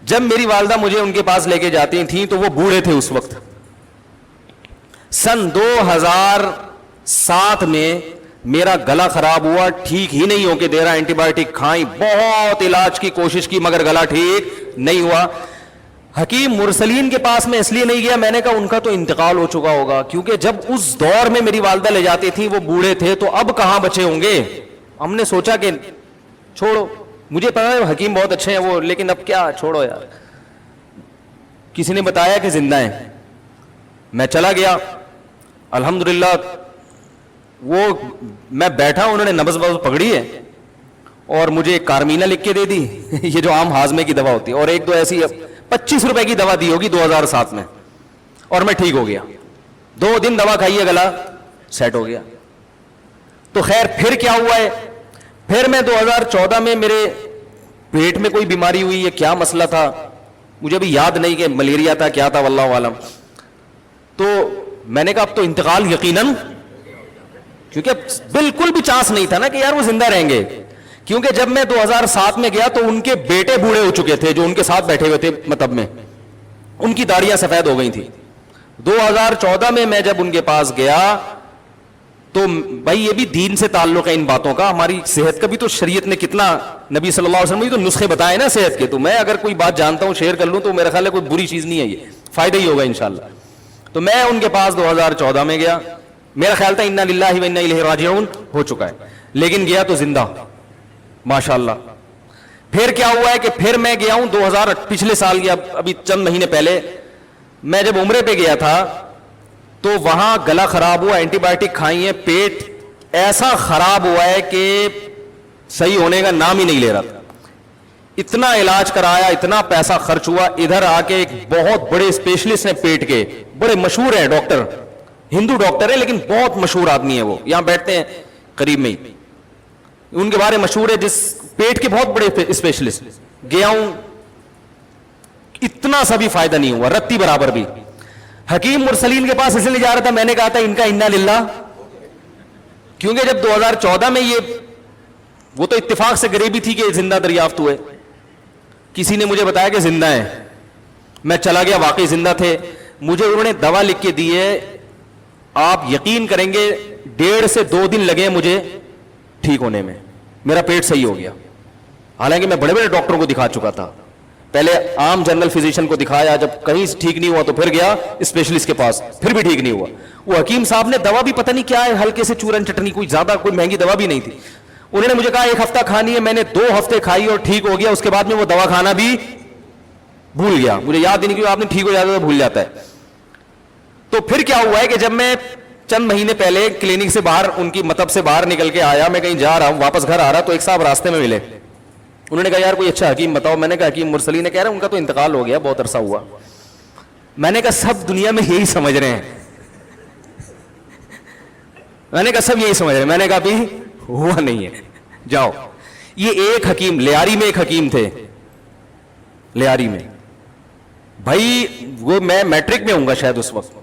جب میری والدہ مجھے ان کے پاس لے کے جاتی تھیں تو وہ بوڑھے تھے اس وقت. سن 2007 میں میرا گلا خراب ہوا, ٹھیک ہی نہیں ہو کے دے رہا, اینٹی بایوٹک کھائی, بہت علاج کی کوشش کی مگر گلا ٹھیک نہیں ہوا. حکیم مرسلین کے پاس میں اس لیے نہیں گیا, میں نے کہا ان کا تو انتقال ہو چکا ہوگا, کیونکہ جب اس دور میں میری والدہ لے جاتی تھی وہ بوڑھے تھے, تو اب کہاں بچے ہوں گے. ہم نے سوچا کہ چھوڑو, مجھے پتا ہے حکیم بہت اچھے ہیں وہ, لیکن اب کیا, چھوڑو یار. کسی نے بتایا کہ زندہ ہیں. میں چلا گیا, الحمدللہ وہ میں بیٹھا, انہوں نے نبض پکڑی ہے اور مجھے ایک کارمینہ لکھ کے دے دی یہ جو عام ہاضمے کی دوا ہوتی ہے, اور ایک دو ایسی 25 روپے کی دوا دی ہوگی 2007 میں, اور میں ٹھیک ہو گیا. 2 دن دوا کھائی ہے, گلا سیٹ ہو گیا. تو خیر پھر کیا ہوا ہے, پھر میں 2014 میں میرے پیٹ میں کوئی بیماری ہوئی ہے, کیا مسئلہ تھا مجھے بھی یاد نہیں کہ ملیریا تھا کیا تھا واللہ عالم. تو میں نے کہا اب تو انتقال یقیناً, کیونکہ بالکل بھی چانس نہیں تھا نا کہ یار وہ زندہ رہیں گے, کیونکہ جب میں 2007 میں گیا تو ان کے بیٹے بوڑھے ہو چکے تھے جو ان کے ساتھ بیٹھے ہوئے تھے مطب میں, ان کی داڑیاں سفید ہو گئی تھی. 2014 میں جب ان کے پاس گیا تو بھائی یہ بھی دین سے تعلق ہے ان باتوں کا, ہماری صحت کا بھی تو شریعت نے کتنا, نبی صلی اللہ علیہ وسلم نے تو نسخے بتائے نا صحت کے, تو میں اگر کوئی بات جانتا ہوں شیئر کر لوں تو میرا خیال ہے کوئی بری چیز نہیں ہے, یہ فائدہ ہی ہوگا انشاءاللہ. تو میں ان کے پاس 2014 میں گیا, میرا خیال تھا انا للہ و انا الیہ راجعون ہو چکا ہے, لیکن گیا تو زندہ ماشاءاللہ. پھر کیا ہوا ہے کہ پھر میں گیا ہوں 2000 پچھلے سال گیا, ابھی چند مہینے پہلے میں جب عمرے پہ گیا تھا تو وہاں گلا خراب ہوا, اینٹی بایوٹک کھائی ہے, پیٹ ایسا خراب ہوا ہے کہ صحیح ہونے کا نام ہی نہیں لے رہا تھا. اتنا علاج کرایا, اتنا پیسہ خرچ ہوا. ادھر آ کے ایک بہت بڑے اسپیشلسٹ ہیں پیٹ کے, بڑے مشہور ہیں ڈاکٹر, ہندو ڈاکٹر ہے لیکن بہت مشہور آدمی ہے, وہ یہاں بیٹھتے ہیں قریب میں ہی, ان کے بارے مشہور ہے, جس پیٹ کے بہت بڑے اسپیشلسٹ. گیا ہوں, اتنا سا بھی فائدہ نہیں ہوا, رتی برابر بھی. حکیم مرسلین کے پاس اس لیے جا رہا تھا, میں نے کہا تھا ان کا انا للہ, کیونکہ جب 2014 میں یہ وہ تو اتفاق سے غریبی تھی کہ زندہ دریافت ہوئے, کسی نے مجھے بتایا کہ زندہ ہیں, میں چلا گیا, واقعی زندہ تھے. مجھے انہوں نے دوا لکھ کے دی ہے, آپ یقین کریں گے 1.5 سے 2 دن لگے مجھے ٹھیک ہونے میں, میرا پیٹ صحیح ہو گیا. حالانکہ میں بڑے بڑے ڈاکٹروں کو دکھا چکا تھا, پہلے عام جنرل فزیشین کو دکھایا, جب کہیں ٹھیک نہیں ہوا تو پھر گیا اسپیشلسٹ کے پاس, پھر بھی ٹھیک نہیں ہوا. وہ حکیم صاحب نے دوا بھی پتہ نہیں کیا ہے, ہلکے سے چورن چٹنی, کوئی زیادہ کوئی مہنگی دوا بھی نہیں تھی. انہوں نے مجھے کہا 1 ہفتہ کھانی ہے, میں نے 2 ہفتے کھائی اور ٹھیک ہو گیا. اس کے بعد میں وہ دوا کھانا بھی بھول گیا, مجھے یاد ہی نہیں, کیوں آپ نے ٹھیک ہو جاتا تو بھول جاتا ہے. تو پھر کیا ہوا ہے کہ جب میں چند مہینے پہلے کلینک سے باہر, ان کی مطب سے باہر نکل کے آیا, میں کہیں جا رہا ہوں, واپس گھر آ رہا, تو ایک صاحب راستے میں ملے. انہوں نے کہا یار کوئی اچھا حکیم بتاؤ. میں نے کہا حکیم مرسلی نے, کہہ رہا ان کا تو انتقال ہو گیا, بہت عرصہ ہوا. میں نے کہا سب دنیا میں یہی سمجھ رہے ہیں, میں نے کہا سب یہی سمجھ رہے ہیں. میں نے کہا بھی ہوا نہیں ہے, جاؤ. یہ ایک حکیم, لیاری میں ایک حکیم تھے, لیاری میں بھائی, وہ میں میٹرک میں ہوں گا شاید اس وقت,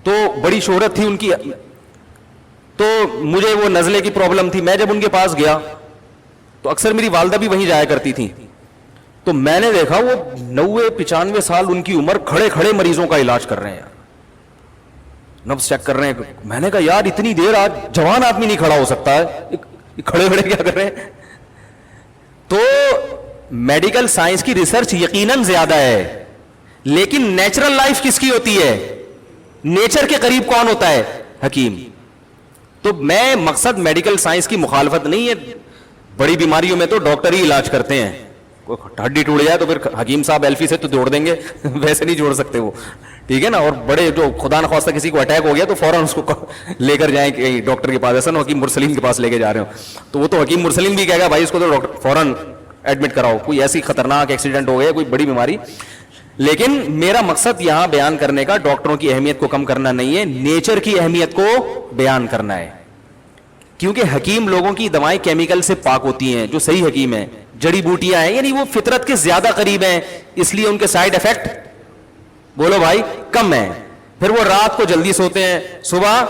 تو بڑی شہرت تھی ان کی. تو مجھے وہ نزلے کی پرابلم تھی. میں جب ان کے پاس گیا تو اکثر میری والدہ بھی وہیں جایا کرتی تھی, تو میں نے دیکھا وہ 90-95 سال ان کی عمر کھڑے کھڑے مریضوں کا علاج کر رہے ہیں, نبض چیک کر رہے ہیں. میں نے کہا یار اتنی دیر آج جوان آدمی نہیں کھڑا ہو سکتا ہے, کھڑے کھڑے کیا کر رہے ہیں. تو میڈیکل سائنس کی ریسرچ یقیناً زیادہ ہے, لیکن نیچرل لائف کس کی ہوتی ہے, نیچر کے قریب کون ہوتا ہے, حکیم. تو میں مقصد میڈیکل سائنس کی مخالفت نہیں ہے, بڑی بیماریوں میں تو ڈاکٹر ہی علاج کرتے ہیں, کوئی ہڈی ٹوٹ جائے تو پھر حکیم صاحب ایلفی سے تو جوڑ دیں گے ویسے نہیں جوڑ سکتے وہ, ٹھیک ہے نا. اور بڑے جو خدا نخواستہ کسی کو اٹیک ہو گیا تو فوراً اس کو لے کر جائیں کہ ڈاکٹر کے پاس, ایسا نا حکیم مرسلین کے پاس لے کے جا رہے ہو, تو وہ تو حکیم مرسلین بھی کہے گا بھائی اس کو تو ڈاکٹر فوراً ایڈمٹ کراؤ, کوئی ایسی خطرناک ایکسیڈنٹ ہو گیا, کوئی بڑی بیماری. لیکن میرا مقصد یہاں بیان کرنے کا ڈاکٹروں کی اہمیت کو کم کرنا نہیں ہے, نیچر کی اہمیت کو بیان کرنا ہے. کیونکہ حکیم لوگوں کی دوائیں کیمیکل سے پاک ہوتی ہیں, جو صحیح حکیم ہیں جڑی بوٹیاں ہیں, یعنی وہ فطرت کے زیادہ قریب ہیں, اس لیے ان کے سائیڈ افیکٹ بولو بھائی کم ہیں. پھر وہ رات کو جلدی سوتے ہیں, صبح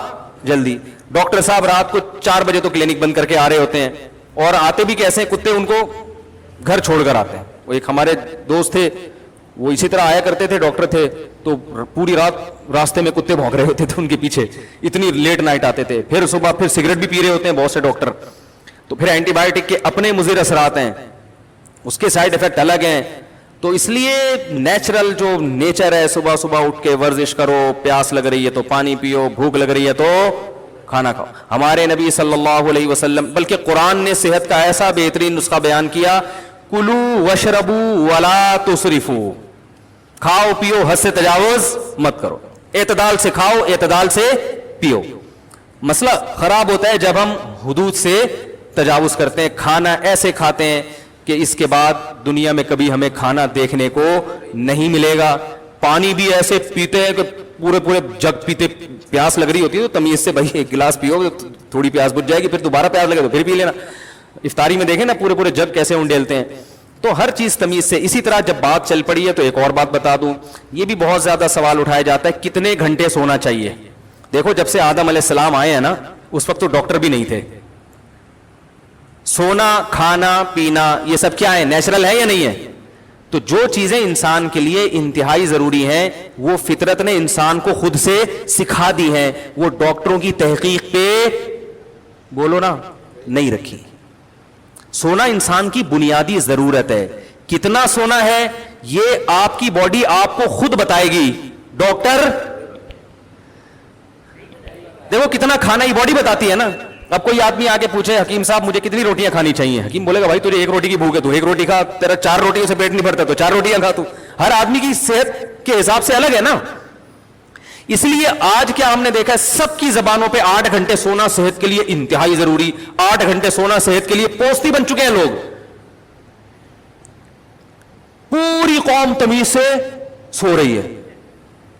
جلدی. ڈاکٹر صاحب رات کو 4 بجے تو کلینک بند کر کے آ رہے ہوتے ہیں, اور آتے بھی کیسے ہیں, کتے ان کو گھر چھوڑ کر آتے ہیں. وہ ایک ہمارے دوست تھے, وہ اسی طرح آیا کرتے تھے, ڈاکٹر تھے, تو پوری رات راستے میں کتے بھونک رہے ہوتے تھے ان کے پیچھے, اتنی لیٹ نائٹ آتے تھے. پھر صبح پھر سگریٹ بھی پی رہے ہوتے ہیں بہت سے ڈاکٹر. تو پھر اینٹی بایوٹک کے اپنے مضر اثرات ہیں, اس کے سائیڈ افیکٹ الگ ہیں. تو اس لیے نیچرل جو نیچر ہے, صبح صبح اٹھ کے ورزش کرو, پیاس لگ رہی ہے تو پانی پیو, بھوک لگ رہی ہے تو کھانا کھاؤ. ہمارے نبی صلی اللہ علیہ وسلم, بلکہ قرآن نے صحت کا ایسا بہترین نسخہ بیان کیا, کلو وشربو ولا تسرفو, کھاؤ پیو حد سے تجاوز مت کرو, اعتدال سے کھاؤ اعتدال سے پیو. مسئلہ خراب ہوتا ہے جب ہم حدود سے تجاوز کرتے ہیں, کھانا ایسے کھاتے ہیں کہ اس کے بعد دنیا میں کبھی ہمیں کھانا دیکھنے کو نہیں ملے گا. پانی بھی ایسے پیتے ہیں کہ پورے پورے جگ پیتے, پیاس لگ رہی ہوتی ہے تو تمیز سے بھائی ایک گلاس پیو, تھوڑی پیاس بجھ جائے گی, پھر دوبارہ پیاس لگے تو پھر پی لینا. افطاری میں دیکھیں نا پورے پورے جگ کیسے انڈیلتے ہیں. تو ہر چیز تمیز سے. اسی طرح جب بات چل پڑی ہے تو ایک اور بات بتا دوں, یہ بھی بہت زیادہ سوال اٹھایا جاتا ہے کتنے گھنٹے سونا چاہیے. دیکھو جب سے آدم علیہ السلام آئے ہیں نا اس وقت تو ڈاکٹر بھی نہیں تھے. سونا کھانا پینا یہ سب کیا ہے, نیچرل ہے یا نہیں ہے؟ تو جو چیزیں انسان کے لیے انتہائی ضروری ہیں وہ فطرت نے انسان کو خود سے سکھا دی ہیں, وہ ڈاکٹروں کی تحقیق پہ بولو نا نہیں رکھی. سونا انسان کی بنیادی ضرورت ہے. کتنا سونا ہے یہ آپ کی باڈی آپ کو خود بتائے گی. ڈاکٹر دیکھو کتنا کھانا ہی باڈی بتاتی ہے نا. اب کوئی آدمی آگے پوچھے حکیم صاحب مجھے کتنی روٹیاں کھانی چاہیے, حکیم بولے گا بھائی تجھے ایک روٹی کی بھوک ہے تو ایک روٹی کھا, تیرا 4 روٹیوں سے پیٹ نہیں بھرتا تو 4 روٹیاں کھا. تو ہر آدمی کی صحت کے حساب سے الگ ہے نا. اس لیے آج کیا ہم نے دیکھا ہے سب کی زبانوں پہ 8 گھنٹے سونا صحت کے لیے انتہائی ضروری, 8 گھنٹے سونا صحت کے لیے پوستی بن چکے ہیں لوگ. پوری قوم تمیز سے سو رہی ہے,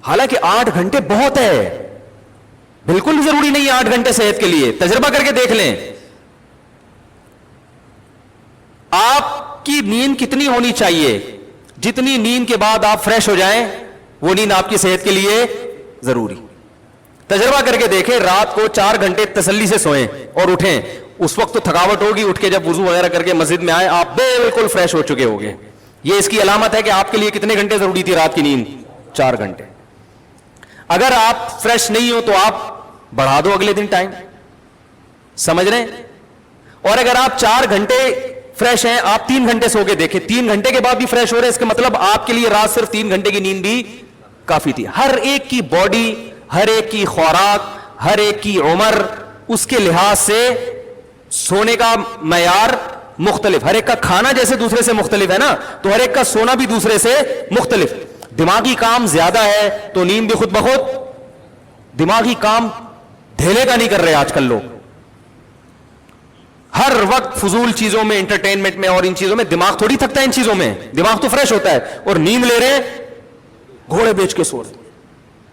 حالانکہ 8 گھنٹے بہت ہے, بالکل ضروری نہیں ہے 8 گھنٹے صحت کے لیے. تجربہ کر کے دیکھ لیں آپ کی نیند کتنی ہونی چاہیے, جتنی نیند کے بعد آپ فریش ہو جائیں وہ نیند آپ کی صحت کے لیے ضروری. تجربہ کر کے دیکھیں رات کو 4 گھنٹے تسلی سے سوئیں اور اٹھیں, اس وقت تو تھکاوٹ ہوگی, اٹھ کے جب وضو وغیرہ کر کے مسجد میں آئے آپ بالکل فریش ہو چکے ہوگے. یہ اس کی علامت ہے کہ آپ کے لیے کتنے گھنٹے ضروری تھی رات کی نیند, 4 گھنٹے. اگر آپ فریش نہیں ہو تو آپ بڑھا دو اگلے دن ٹائم, سمجھ رہے ہیں. اور اگر آپ 4 گھنٹے فریش ہیں, آپ 3 گھنٹے سو کے دیکھیں, 3 گھنٹے کے بعد بھی فریش ہو رہے ہیں, اس کا مطلب آپ کے لیے رات صرف 3 گھنٹے کی نیند بھی کافی تھی. ہر ایک کی باڈی, ہر ایک کی خوراک, ہر ایک کی عمر, اس کے لحاظ سے سونے کا معیار مختلف. ہر ایک کا کھانا جیسے دوسرے سے مختلف ہے نا, تو ہر ایک کا سونا بھی دوسرے سے مختلف. دماغی کام زیادہ ہے تو نیند بھی خود بخود, دماغی کام دھیلے کا نہیں کر رہے آج کل لوگ. ہر وقت فضول چیزوں میں, انٹرٹینمنٹ میں اور ان چیزوں میں دماغ تھوڑی تھکتا ہے. ان چیزوں میں دماغ تو فریش ہوتا ہے, اور نیند لے رہے ہیں گھوڑے بیچ کے سو رہے,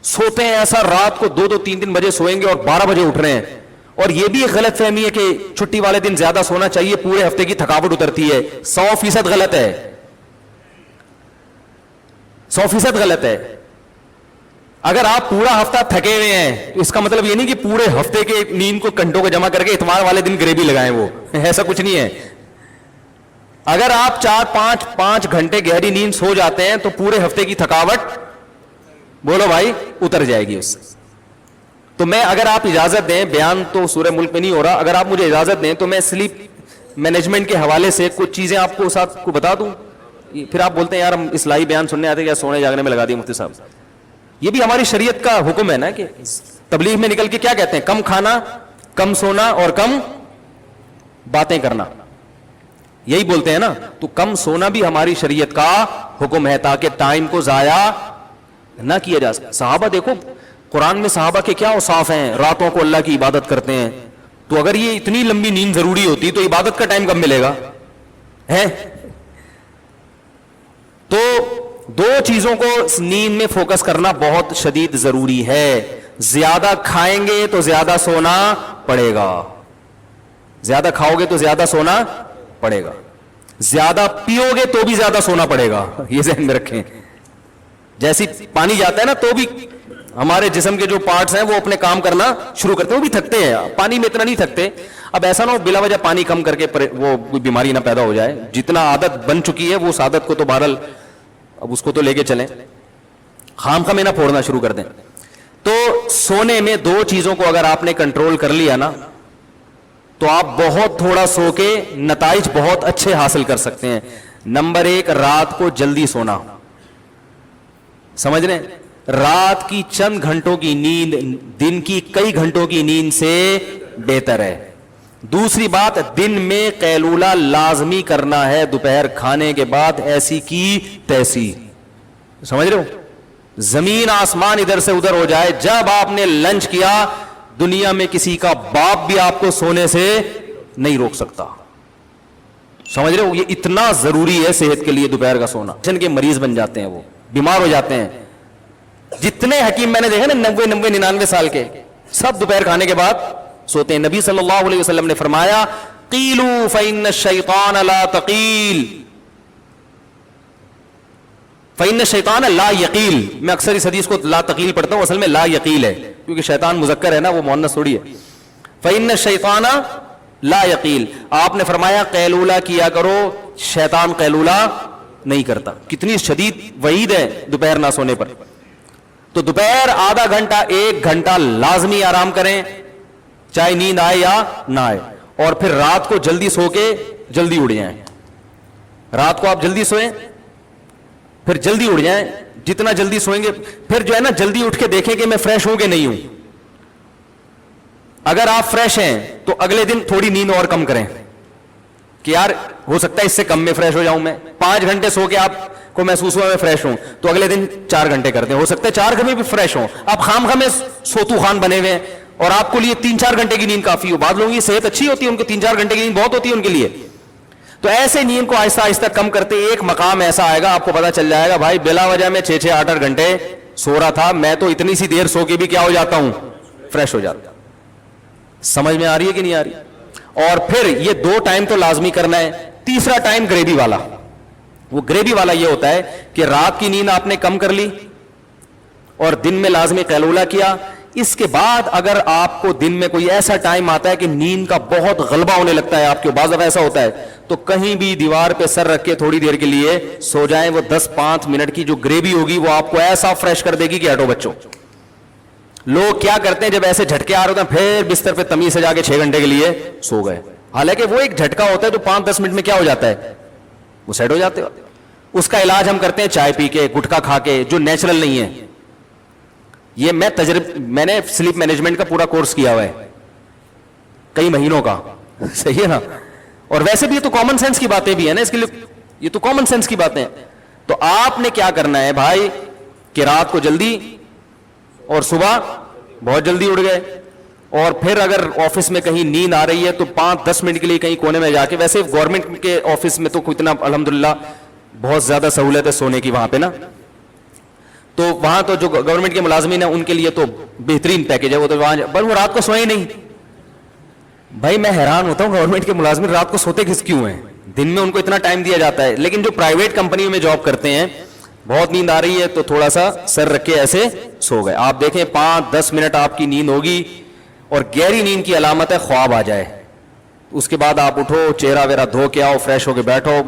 سوتے ہیں ایسا رات کو 2-3 بجے سوئیں گے اور 12 بجے اٹھ رہے ہیں. اور یہ بھی ایک غلط فہمی ہے کہ چھٹی والے دن زیادہ سونا چاہیے, پورے ہفتے کی تھکاوٹ اترتی ہے. 100% غلط ہے, 100% غلط ہے. اگر آپ پورا ہفتہ تھکے ہوئے ہیں تو اس کا مطلب یہ نہیں کہ پورے ہفتے کے نیند کو گھنٹوں کو جمع کر کے اتوار والے دن گریوی لگائیں, وہ ایسا کچھ نہیں ہے. اگر آپ 4-5 گھنٹے گہری نیند سو جاتے ہیں تو پورے ہفتے کی تھکاوٹ بولو بھائی اتر جائے گی اس سے. تو میں اگر آپ اجازت دیں, بیان تو سورہ ملک میں نہیں ہو رہا, اگر آپ مجھے اجازت دیں تو میں سلیپ مینجمنٹ کے حوالے سے کچھ چیزیں آپ کو ساتھ کو بتا دوں. پھر آپ بولتے ہیں یار ہم اصلاحی بیان سننے آتے ہیں یا سونے جاگنے میں لگا دیے مفتی صاحب. یہ بھی ہماری شریعت کا حکم ہے نا کہ تبلیغ میں نکل کے کیا کہتے ہیں, کم کھانا, کم سونا اور کم باتیں کرنا, یہی بولتے ہیں نا. تو کم سونا بھی ہماری شریعت کا حکم ہے تاکہ ٹائم کو ضائع نہ کیا جا سکے. صحابہ دیکھو قرآن میں صحابہ کے کیا اوصاف ہیں, راتوں کو اللہ کی عبادت کرتے ہیں. تو اگر یہ اتنی لمبی نیند ضروری ہوتی تو عبادت کا ٹائم کب ملے گا ہے. تو 2 چیزوں کو نیند میں فوکس کرنا بہت شدید ضروری ہے. زیادہ کھائیں گے تو زیادہ سونا پڑے گا, زیادہ کھاؤ گے تو زیادہ سونا پڑے گا, زیادہ پیو گے تو بھی زیادہ سونا پڑے گا. یہ ذہن میں رکھیں. جیسی پانی جاتا ہے نا تو بھی ہمارے جسم کے جو پارٹس ہیں وہ اپنے کام کرنا شروع کرتے ہیں, وہ بھی تھکتے ہیں. پانی میں اتنا نہیں تھکتے. اب ایسا نہ ہو بلا وجہ پانی کم کر کے وہ کوئی بیماری نہ پیدا ہو جائے. جتنا عادت بن چکی ہے وہ اس عادت کو تو بہرحال اب اس کو تو لے کے چلیں, خام خامے نہ پھوڑنا شروع کر دیں. تو سونے میں 2 چیزوں کو اگر آپ نے کنٹرول کر لیا نا تو آپ بہت تھوڑا سو کے نتائج بہت اچھے حاصل کر سکتے ہیں. نمبر 1, رات کو جلدی سونا. سمجھ رہے ہیں, رات کی چند گھنٹوں کی نیند دن کی کئی گھنٹوں کی نیند سے بہتر ہے. دوسری بات, دن میں قیلولہ لازمی کرنا ہے دوپہر کھانے کے بعد, ایسی کی تیسی. سمجھ رہے ہو, زمین آسمان ادھر سے ادھر ہو جائے, جب آپ نے لنچ کیا دنیا میں کسی کا باپ بھی آپ کو سونے سے نہیں روک سکتا. سمجھ رہے ہو, یہ اتنا ضروری ہے صحت کے لیے دوپہر کا سونا. جن کے مریض بن جاتے ہیں, وہ بیمار ہو جاتے ہیں. جتنے حکیم میں نے دیکھے نا 90 99 سال کے, سب دوپہر کھانے کے بعد سوتے ہیں. نبی صلی اللہ علیہ وسلم نے فرمایا قیلوا فإن الشیطان لا تقیل, فإن الشیطان لا یقیل. میں اکثر اس حدیث کو لا تقیل پڑھتا ہوں, اصل میں لا یقیل ہے, کیونکہ شیطان مذکر ہے نا, وہ مؤنث تھوڑی ہے. فإن الشیطان لا یقیل, آپ نے فرمایا قیلولہ کیا کرو, شیطان قیلولہ نہیں کرتا. کتنی شدید وعید ہے دوپہر نہ سونے پر. تو دوپہر آدھا گھنٹہ 1 گھنٹہ لازمی آرام کریں, چاہے نیند آئے یا نہ آئے. اور پھر رات کو جلدی سو کے جلدی اڑ جائیں. رات کو آپ جلدی سوئیں, پھر جلدی اڑ جائیں. جتنا جلدی سوئیں گے پھر جو ہے نا جلدی اٹھ کے دیکھیں کہ میں فریش ہوں کہ نہیں ہوں. اگر آپ فریش ہیں تو اگلے دن تھوڑی نیند اور کم کریں کہ یار ہو سکتا ہے اس سے کم میں فریش ہو جاؤں. میں 5 گھنٹے سو کے آپ کو محسوس ہوا میں فریش ہوں, تو اگلے دن 4 گھنٹے کرتے ہیں, ہو سکتا ہے 4 گھنٹے بھی فریش ہوں. آپ خام خام میں سوتو خان بنے ہوئے ہیں اور آپ کو لیے 3-4 گھنٹے کی نیند کافی ہو. بعض لوگوں کی صحت اچھی ہوتی ہے, ان کو 3-4 گھنٹے کی نیند بہت ہوتی ہے ان کے لیے. تو ایسے نیند کو آہستہ آہستہ کم کرتے ایک مقام ایسا آئے گا آپ کو پتا چل جائے گا بھائی بلا وجہ میں 6-8 گھنٹے سو رہا تھا, میں تو اتنی سی دیر سو کے بھی کیا ہو جاتا ہوں, فریش ہو جاتا. سمجھ میں آ رہی ہے کہ نہیں آ رہی؟ اور پھر یہ 2 ٹائم تو لازمی کرنا ہے. تیسرا ٹائم گریوی والا. وہ گریوی والا یہ ہوتا ہے کہ رات کی نیند آپ نے کم کر لی اور دن میں لازمی قیلولہ کیا. اس کے بعد اگر آپ کو دن میں کوئی ایسا ٹائم آتا ہے کہ نیند کا بہت غلبہ ہونے لگتا ہے آپ کے, بعض دفعہ ایسا ہوتا ہے, تو کہیں بھی دیوار پہ سر رکھ کے تھوڑی دیر کے لیے سو جائیں. وہ 10-5 منٹ کی جو گریوی ہوگی وہ آپ کو ایسا فریش کر دے گی کہ ہٹو بچوں. لوگ کیا کرتے ہیں جب ایسے جھٹکے آ رہے ہوتے ہیں پھر بستر پہ تمیز سے جا کے 6 گھنٹے کے لیے سو گئے, حالانکہ وہ ایک جھٹکا ہوتا ہے جو 5-10 منٹ میں کیا ہو جاتا ہے, وہ سیٹ ہو جاتے. اس کا علاج ہم کرتے ہیں چائے پی کے, گٹکا کھا کے, جو نیچرل نہیں ہے. یہ میں نے سلیپ مینجمنٹ کا پورا کورس کیا ہوا ہے کئی مہینوں کا, صحیح ہے نا. اور ویسے بھی یہ تو کامن سینس کی باتیں بھی ہیں نا, اس کے لیے یہ تو کامن سینس کی باتیں ہیں. تو آپ نے کیا کرنا ہے بھائی کہ رات کو جلدی اور صبح بہت جلدی اٹھ گئے. اور پھر اگر آفس میں کہیں نیند آ رہی ہے تو 5-10 منٹ کے لیے کہیں کونے میں جا کے, ویسے گورنمنٹ کے آفس میں تو اتنا الحمدللہ بہت زیادہ سہولت ہے سونے کی وہاں پہ نا, تو وہاں تو جو گورنمنٹ کے ملازمین ہیں ان کے لیے تو بہترین پیکج ہے. وہ تو وہاں بس وہ رات کو سوئے نہیں. بھائی میں حیران ہوتا ہوں گورنمنٹ کے ملازمین رات کو سوتے کس کیوں ہیں, دن میں ان کو اتنا ٹائم دیا جاتا ہے. لیکن جو پرائیویٹ کمپنیوں میں جاب کرتے ہیں, بہت نیند آ رہی ہے تو تھوڑا سا سر رکھ کے ایسے سو گئے. آپ دیکھیں 5-10 منٹ آپ کی نیند ہوگی, اور گہری نیند کی علامت ہے خواب آ جائے. اس کے بعد آپ اٹھو, چہرہ ویرہ دھو کے آؤ, فریش ہو کے بیٹھو,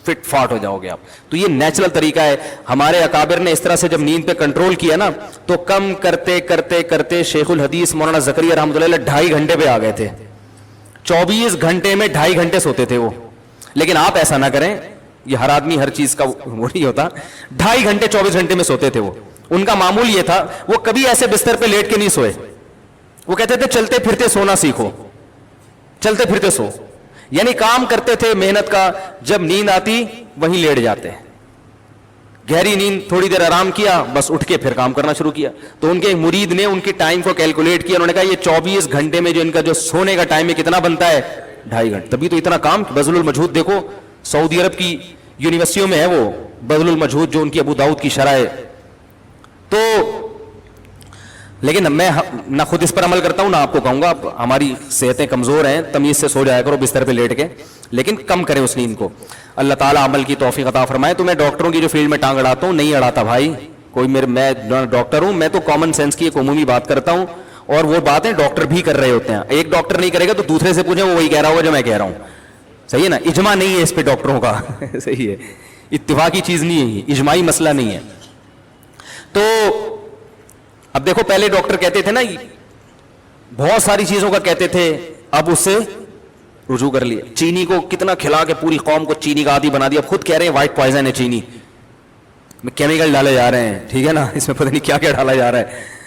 فٹ فاٹ ہو جاؤ گے آپ. تو یہ نیچرل طریقہ ہے. ہمارے اکابر نے اس طرح سے جب نیند پہ کنٹرول کیا نا, تو کم کرتے کرتے کرتے شیخ الحدیث مولانا زکریا رحمۃ اللہ 2.5 گھنٹے پہ آ گئے تھے. 24 گھنٹے میں 2.5 گھنٹے سوتے تھے وہ. لیکن آپ ایسا نہ کریں, یہ ہر آدمی ہر چیز کا وہ نہیں ہوتا. 2.5 گھنٹے 24 گھنٹے میں سوتے تھے وہ. ان کا معمول یہ تھا, وہ کبھی ایسے بستر پہ لیٹ کے نہیں سوئے. وہ کہتے تھے چلتے پھرتے سونا سیکھو, چلتے پھرتے سو. یعنی کام کرتے تھے محنت کا, جب نیند آتی وہیں لیٹ جاتے. گہری نیند, تھوڑی دیر آرام کیا, بس اٹھ کے پھر کام کرنا شروع کیا. تو ان کے مرید نے ان کی ٹائم کو کیلکولیٹ کیا, انہوں نے کہا یہ 24 گھنٹے میں جو ان کا جو سونے کا ٹائم ہے کتنا بنتا ہے, 2.5 گھنٹے. تبھی تو اتنا کام. بذل المجہود دیکھو, سعودی عرب کی یونیورسٹیوں میں ہے وہ بذل المجہود, جو ان کی ابو داؤد کی شرح ہے. تو لیکن میں نہ خود اس پر عمل کرتا ہوں نہ آپ کو کہوں گا. ہماری صحتیں کمزور ہیں, تمیز سے سو جایا کرو بستر پہ لیٹ کے, لیکن کم کریں اس نیند کو. اللہ تعالیٰ عمل کی توفیق عطا فرمائے. تو میں ڈاکٹروں کی جو فیلڈ میں ٹانگ اڑاتا ہوں نہیں اڑاتا بھائی, کوئی میں ڈاکٹر ہوں, میں تو کامن سینس کی ایک عمومی بات کرتا ہوں. اور وہ باتیں ڈاکٹر بھی کر رہے ہوتے ہیں. ایک ڈاکٹر نہیں کرے گا تو دوسرے سے پوچھیں, وہ وہی کہہ رہا ہوگا جو میں کہہ رہا ہوں. صحیح ہے نا. اجماع نہیں ہے اس پہ ڈاکٹروں کا. صحیح ہے, اتفاقی چیز نہیں ہے, یہ اجماعی مسئلہ نہیں ہے. تو اب دیکھو, پہلے ڈاکٹر کہتے تھے نا, بہت ساری چیزوں کا کہتے تھے, اب اس سے رجوع کر لیا. چینی کو کتنا کھلا کے پوری قوم کو چینی کا عادی بنا دیا. اب خود کہہ رہے ہیں وائٹ پوائزن ہے چینی, میں کیمیکل ڈالے جا رہے ہیں, ٹھیک ہے نا, اس میں پتہ نہیں کیا کیا ڈالا جا رہا ہے.